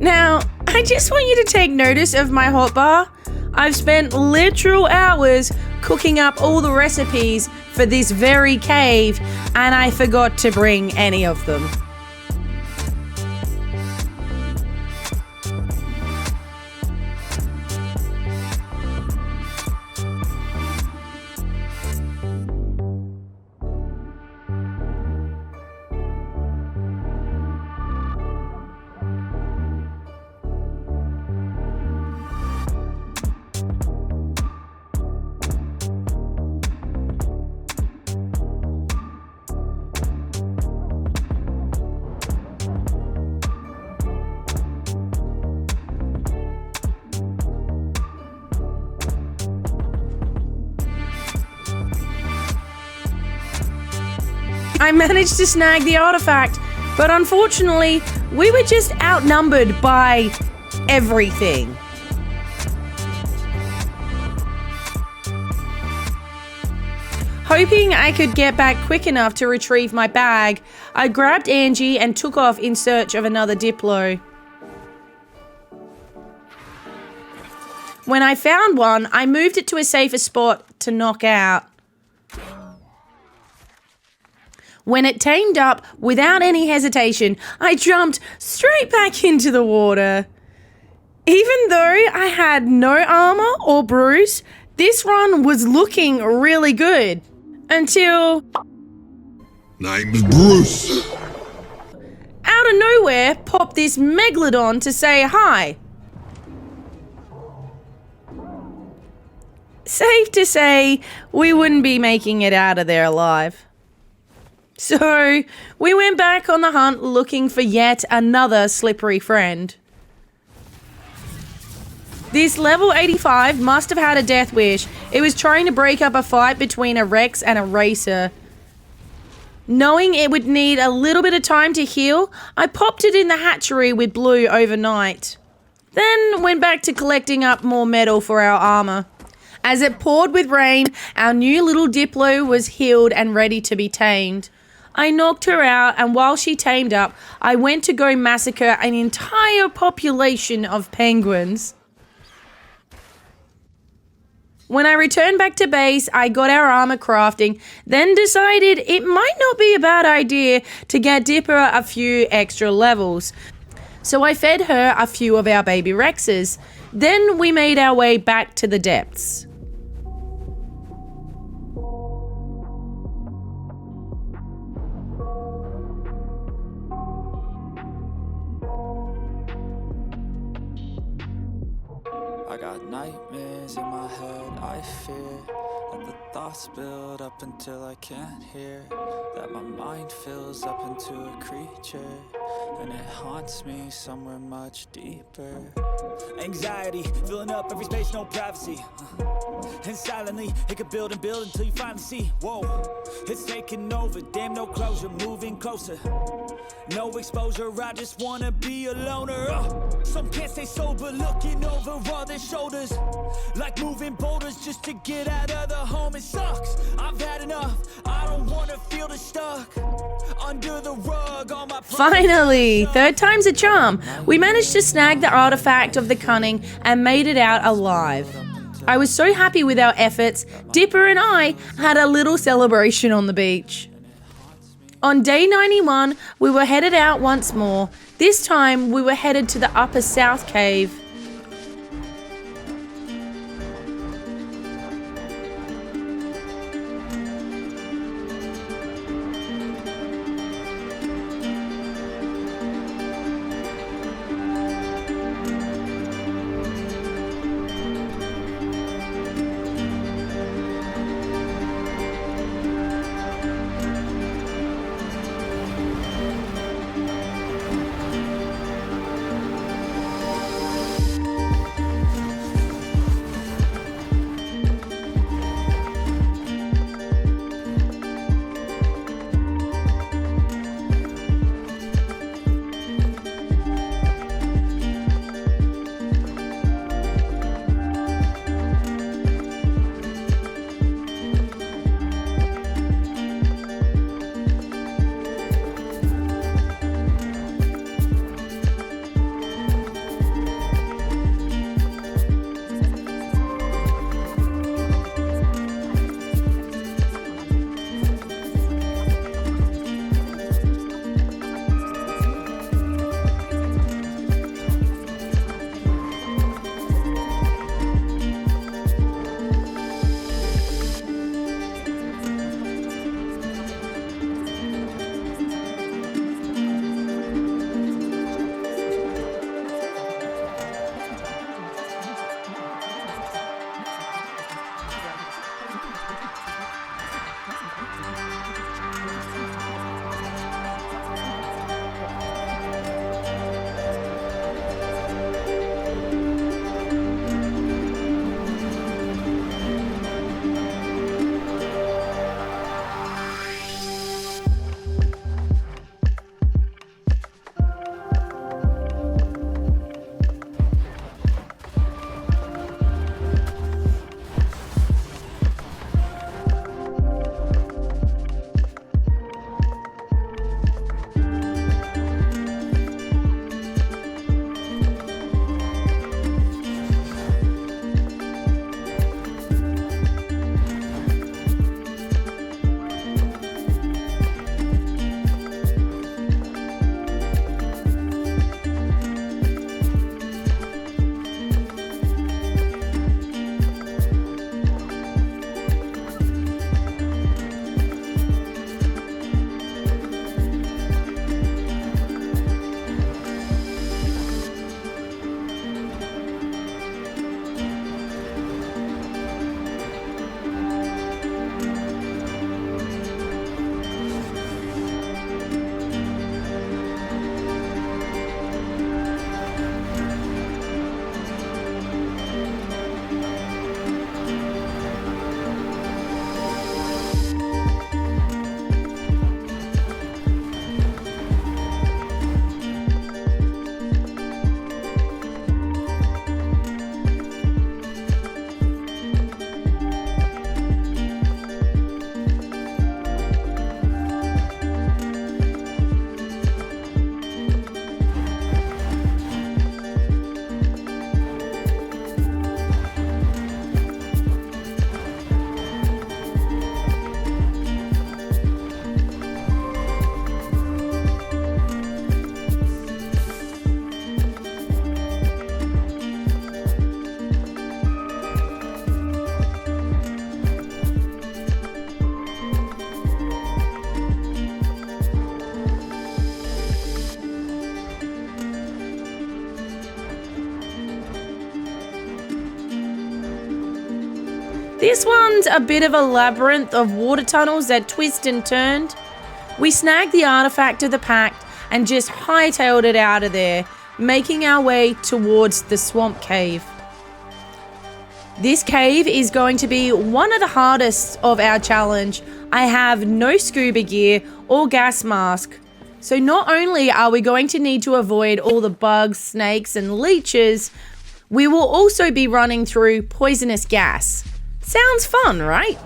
Now, I just want you to take notice of my hotbar. I've spent literal hours cooking up all the recipes for this very cave, and I forgot to bring any of them. I managed to snag the artifact, but unfortunately, we were just outnumbered by everything. Hoping I could get back quick enough to retrieve my bag, I grabbed Angie and took off in search of another Diplo. When I found one, I moved it to a safer spot to knock out. When it tamed up, without any hesitation, I jumped straight back into the water. Even though I had no armor or bruise, this run was looking really good. Until... Name's Bruce. Out of nowhere, popped this megalodon to say hi. Safe to say, we wouldn't be making it out of there alive. So, we went back on the hunt looking for yet another slippery friend. This level 85 must have had a death wish. It was trying to break up a fight between a Rex and a Racer. Knowing it would need a little bit of time to heal, I popped it in the hatchery with Blue overnight. Then went back to collecting up more metal for our armor. As it poured with rain, our new little Diplo was healed and ready to be tamed. I knocked her out, and while she tamed up, I went to go massacre an entire population of penguins. When I returned back to base, I got our armor crafting, then decided it might not be a bad idea to get Dipper a few extra levels. So I fed her a few of our baby Rexes. Then we made our way back to the depths. I got nightmares in my head, I fear that the thoughts build up until I can't hear, that my mind fills up into a creature, and it haunts me somewhere much deeper. Anxiety, filling up every space, no privacy. And silently, it could build and build until you finally see, whoa, it's taking over, damn no closure, moving closer. No exposure, I just wanna be a loner. Some can't stay sober, looking over all their shoulders, like moving boulders just to get out of the home. It sucks, I've had enough, I don't wanna feel the stuck under the rug. All my Finally, third time's a charm. We managed to snag the artifact of the cunning and made it out alive. I was so happy with our efforts, Dipper and I had a little celebration on the beach. On day 91, we were headed out once more, This time we were headed to the upper south cave. This one's a bit of a labyrinth of water tunnels that twist and turned. We snagged the artifact of the pact and just hightailed it out of there, making our way towards the swamp cave. This cave is going to be one of the hardest of our challenge. I have no scuba gear or gas mask. So not only are we going to need to avoid all the bugs, snakes and leeches, we will also be running through poisonous gas. Sounds fun, right?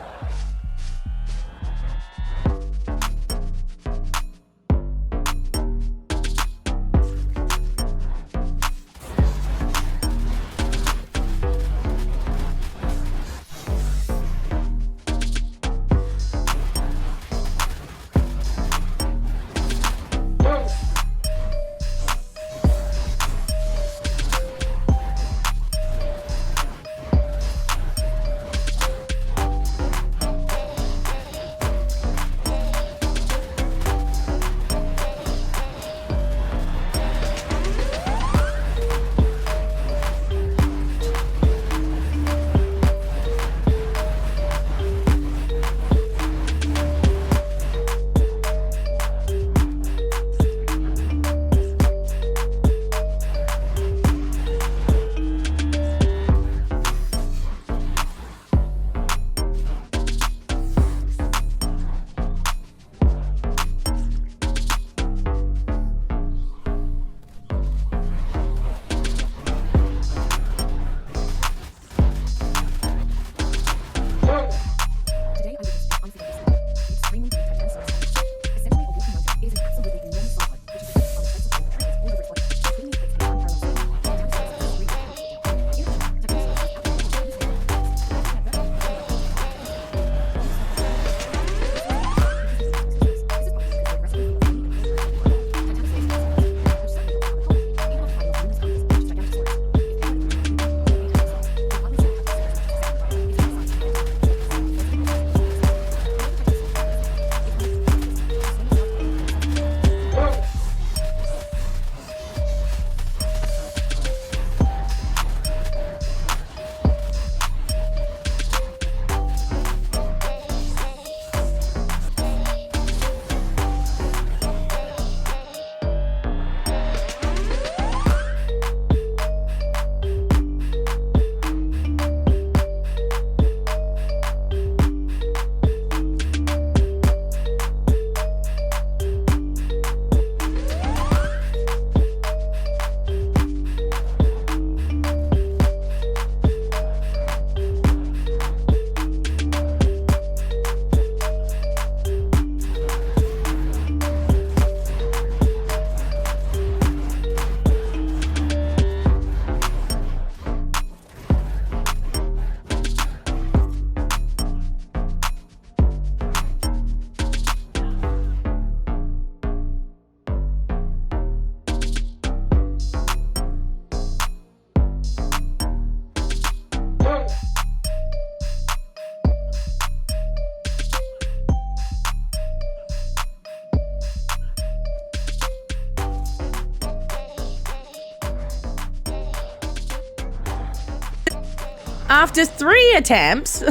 After 3 attempts,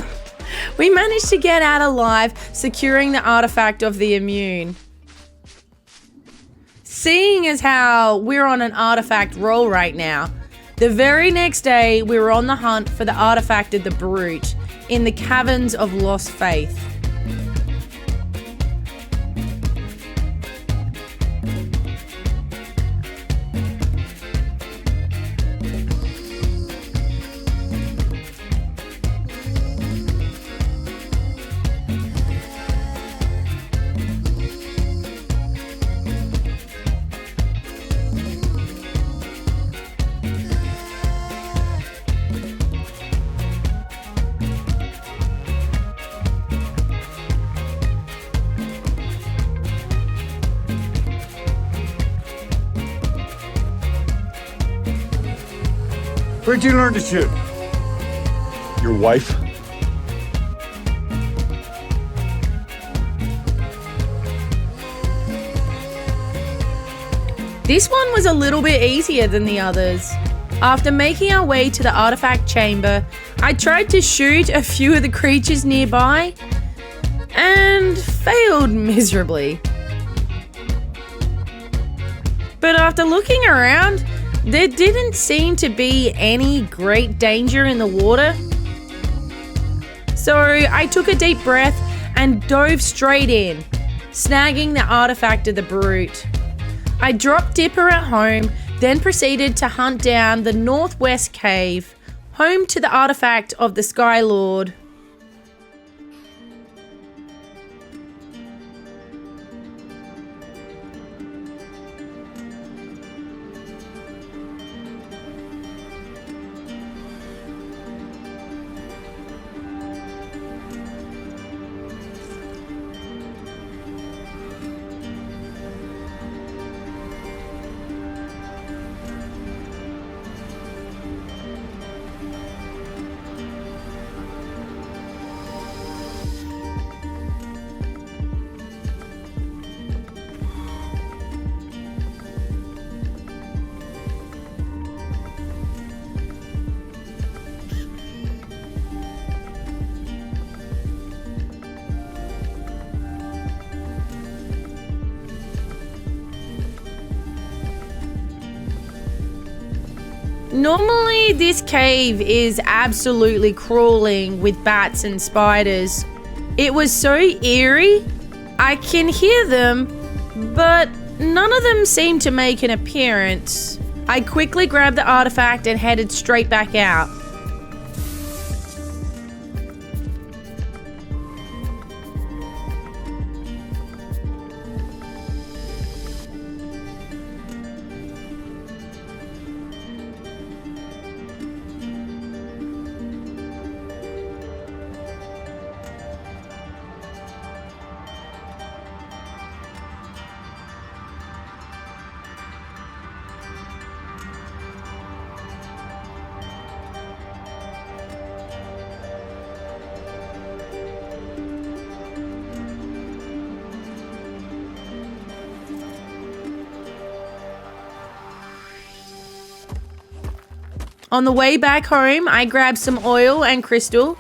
we managed to get out alive, securing the artifact of the immune. Seeing as how we're on an artifact roll right now, the very next day we were on the hunt for the artifact of the Brute in the Caverns of Lost Faith. Where'd you learn to shoot? Your wife? This one was a little bit easier than the others. After making our way to the artifact chamber, I tried to shoot a few of the creatures nearby and failed miserably. But after looking around, there didn't seem to be any great danger in the water. So I took a deep breath and dove straight in, snagging the artifact of the Brute. I dropped Dipper at home, then proceeded to hunt down the Northwest Cave, home to the artifact of the Sky Lord. Normally, this cave is absolutely crawling with bats and spiders. It was so eerie. I can hear them, but none of them seem to make an appearance. I quickly grabbed the artifact and headed straight back out. On the way back home, I grabbed some oil and crystal,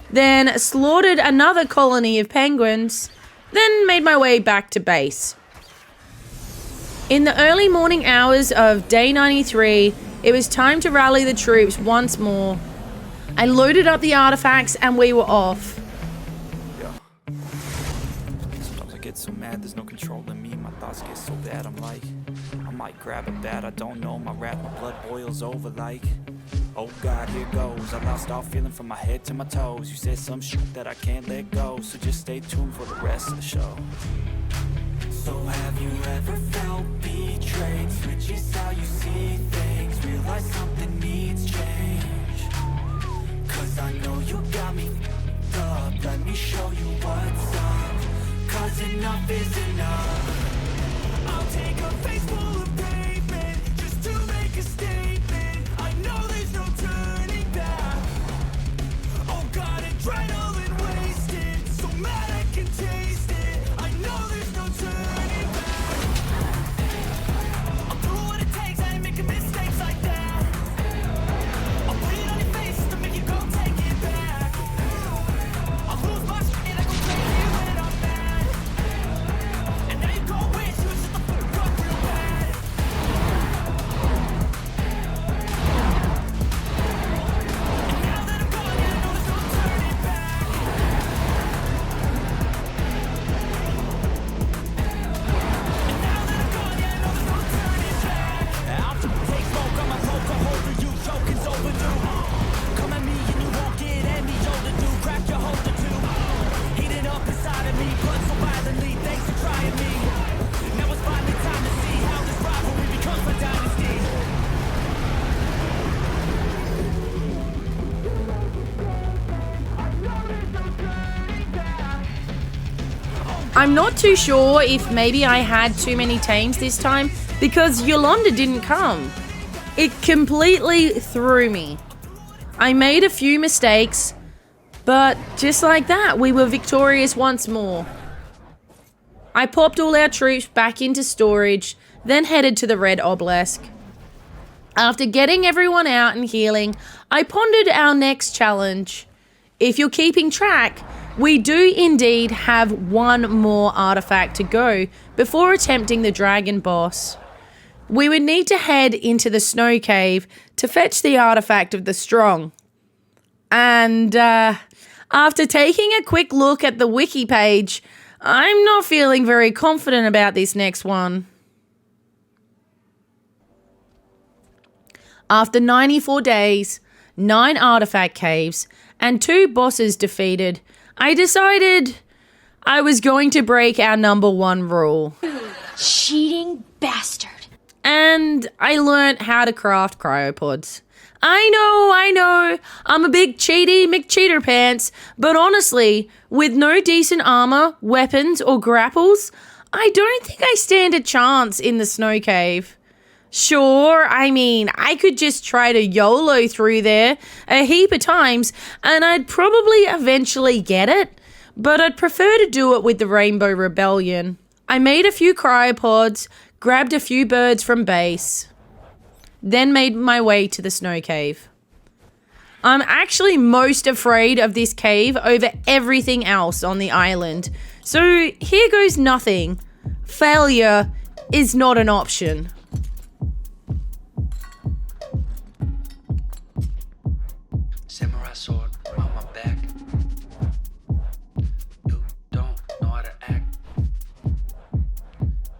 then slaughtered another colony of penguins, then made my way back to base. In the early morning hours of day 93, it was time to rally the troops once more. I loaded up the artifacts and we were off. Sometimes I get so mad, there's no controlling me. My thoughts get so bad, I'm like, I might grab a bat, I don't know. My blood boils over like, oh God, here goes. I lost all feeling from my head to my toes. You said some shit that I can't let go, so just stay tuned for the rest of the show. So have you ever felt betrayed? Switches how you see things, realize something needs change. Cause I know you got me up, let me show you what's up. Cause enough is enough. I'll take a face full of pavement just to make a statement. I know there's no turning back. Oh God, adrenaline wasted, so mad I can taste it. I know there's no turning back. I'll do what it takes, I ain't making mistakes like that. I'll put it on your face to make you go take I'm not too sure if maybe I had too many tames this time because Yolanda didn't come. It completely threw me. I made a few mistakes, but just like that, we were victorious once more. I popped all our troops back into storage, then headed to the Red Obelisk. After getting everyone out and healing, I pondered our next challenge. If you're keeping track, we do indeed have one more artifact to go before attempting the dragon boss. We would need to head into the snow cave to fetch the artifact of the strong. And after taking a quick look at the wiki page, I'm not feeling very confident about this next one. After 94 days, 9 artifact caves, and 2 bosses defeated, I decided I was going to break our number 1 rule. Cheating bastard. And I learnt how to craft cryopods. I know, I'm a big cheaty McCheater pants, but honestly, with no decent armor, weapons, or grapples, I don't think I stand a chance in the snow cave. Sure, I mean, I could just try to YOLO through there a heap of times and I'd probably eventually get it, but I'd prefer to do it with the Rainbow Rebellion. I made a few cryopods, grabbed a few birds from base, then made my way to the snow cave. I'm actually most afraid of this cave over everything else on the island, so here goes nothing. Failure is not an option. Samurai sword on my back. You don't know how to act.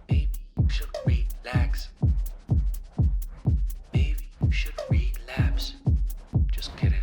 Maybe you should relax. Maybe you should relapse. Just kidding.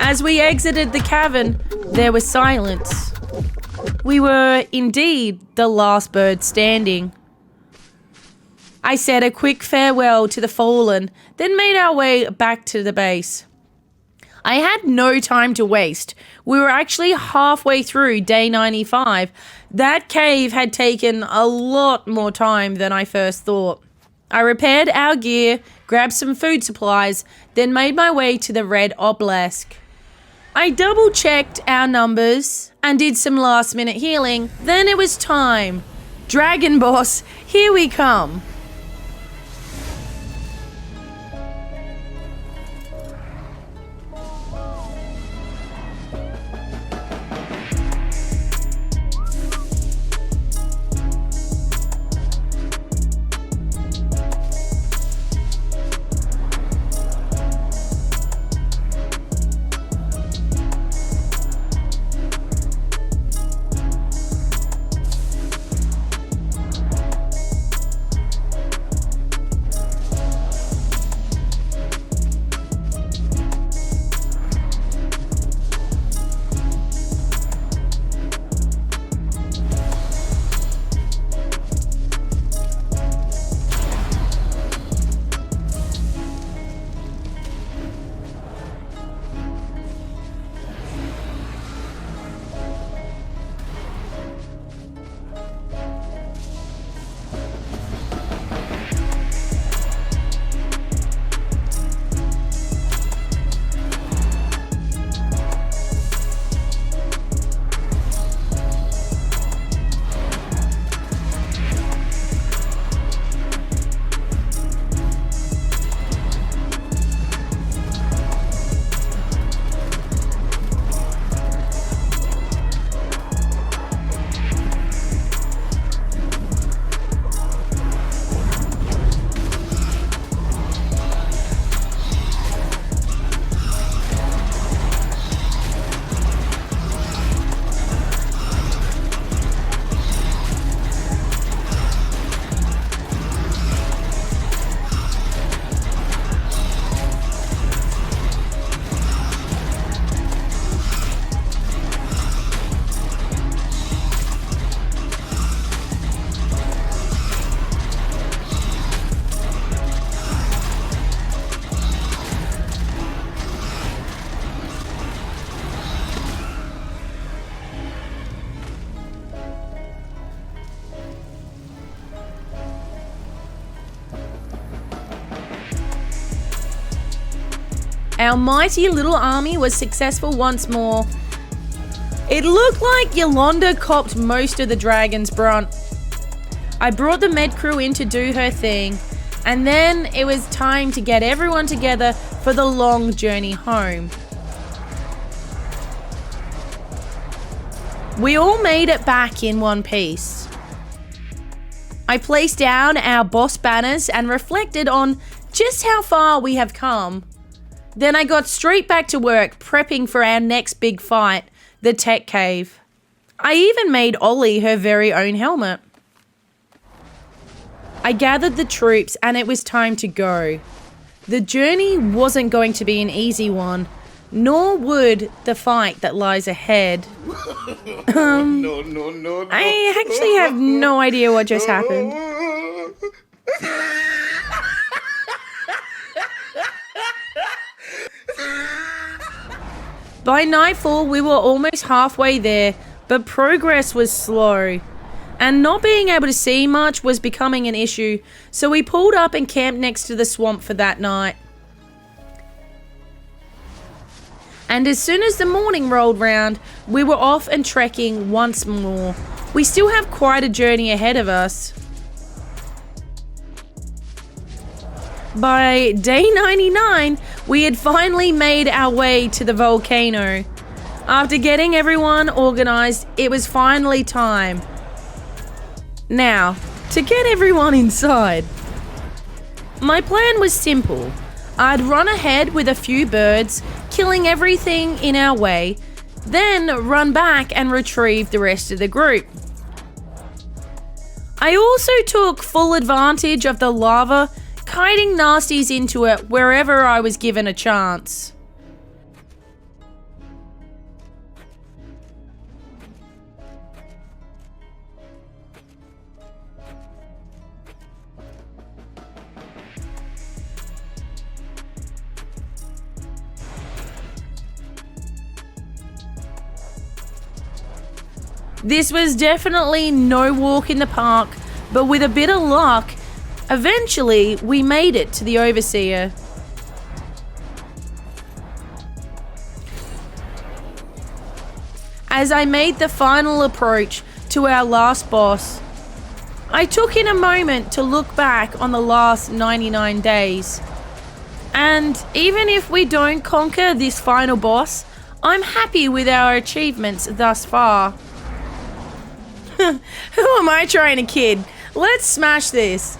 As we exited the cavern, there was silence. We were indeed the last bird standing. I said a quick farewell to the fallen, then made our way back to the base. I had no time to waste. We were actually halfway through day 95. That cave had taken a lot more time than I first thought. I repaired our gear, grabbed some food supplies, then made my way to the red obelisk. I double-checked our numbers and did some last-minute healing. Then it was time. Dragon Boss, here we come. Our mighty little army was successful once more. It looked like Yolanda copped most of the dragon's brunt. I brought the med crew in to do her thing, and then it was time to get everyone together for the long journey home. We all made it back in one piece. I placed down our boss banners and reflected on just how far we have come. Then I got straight back to work prepping for our next big fight, the tech cave. I even made Ollie her very own helmet. I gathered the troops and it was time to go. The journey wasn't going to be an easy one, nor would the fight that lies ahead. No. I actually have no idea what just happened. By nightfall, we were almost halfway there, but progress was slow. And not being able to see much was becoming an issue, so we pulled up and camped next to the swamp for that night. And as soon as the morning rolled round, we were off and trekking once more. We still have quite a journey ahead of us. By day 99, we had finally made our way to the volcano. After getting everyone organized, it was finally time. Now, to get everyone inside. My plan was simple. I'd run ahead with a few birds, killing everything in our way, then run back and retrieve the rest of the group. I also took full advantage of the lava, kiting nasties into it wherever I was given a chance. This was definitely no walk in the park, but with a bit of luck, eventually we made it to the Overseer. As I made the final approach to our last boss, I took in a moment to look back on the last 99 days. And even if we don't conquer this final boss, I'm happy with our achievements thus far. Who am I trying to kid? Let's smash this.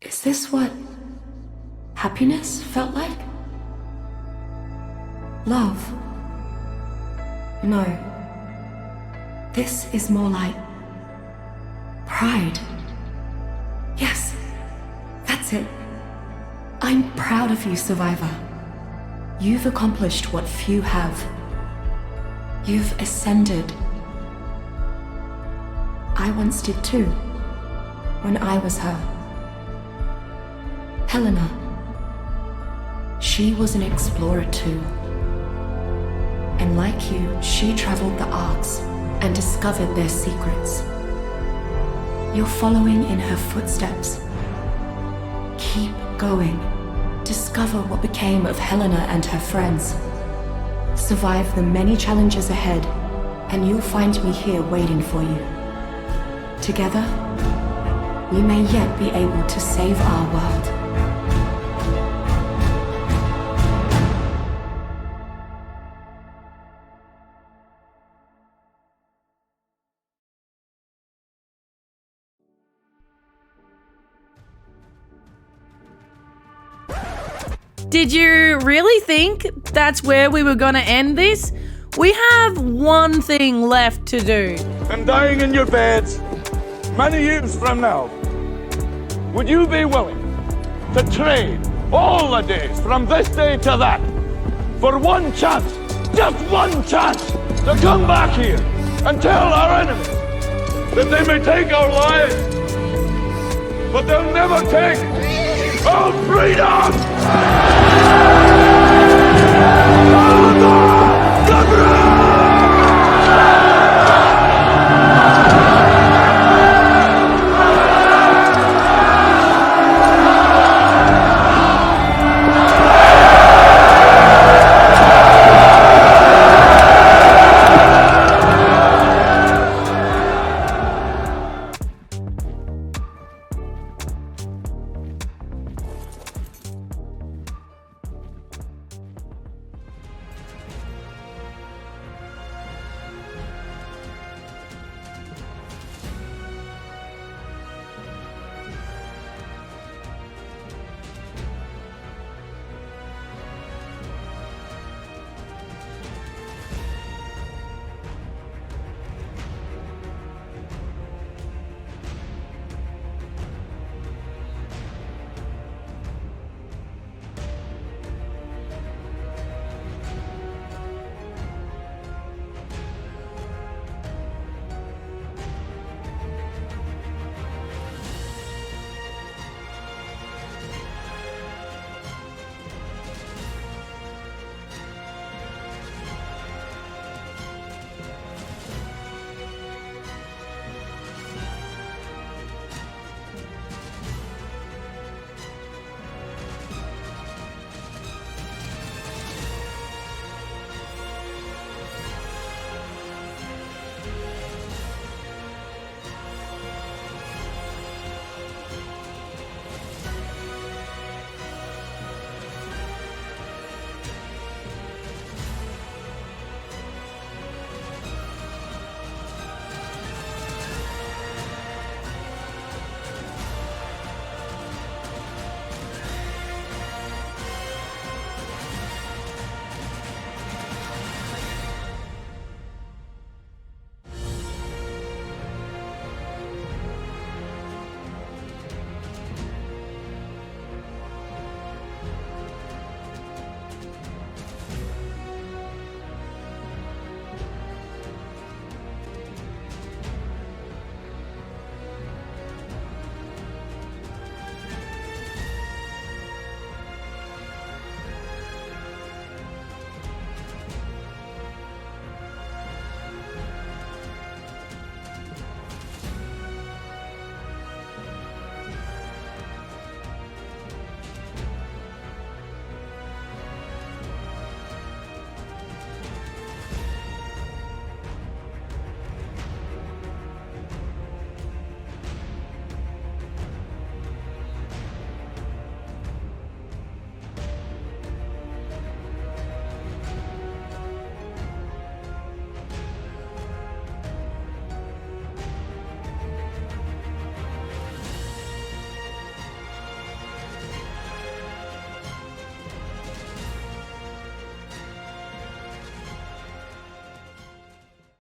Is this what happiness felt like? Love? No. This is more like pride. Yes, that's it. I'm proud of you, Survivor. You've accomplished what few have. You've ascended. I once did too, when I was her. Helena. She was an explorer too. And like you, she traveled the arcs and discovered their secrets. You're following in her footsteps. Keep going. Discover what became of Helena and her friends. Survive the many challenges ahead, and you'll find me here waiting for you. Together, we may yet be able to save our world. Did you really think that's where we were gonna end this? We have one thing left to do. And dying in your beds many years from now, would you be willing to trade all the days from this day to that for one chance, just one chance, to come back here and tell our enemies that they may take our lives, but they'll never take our freedom!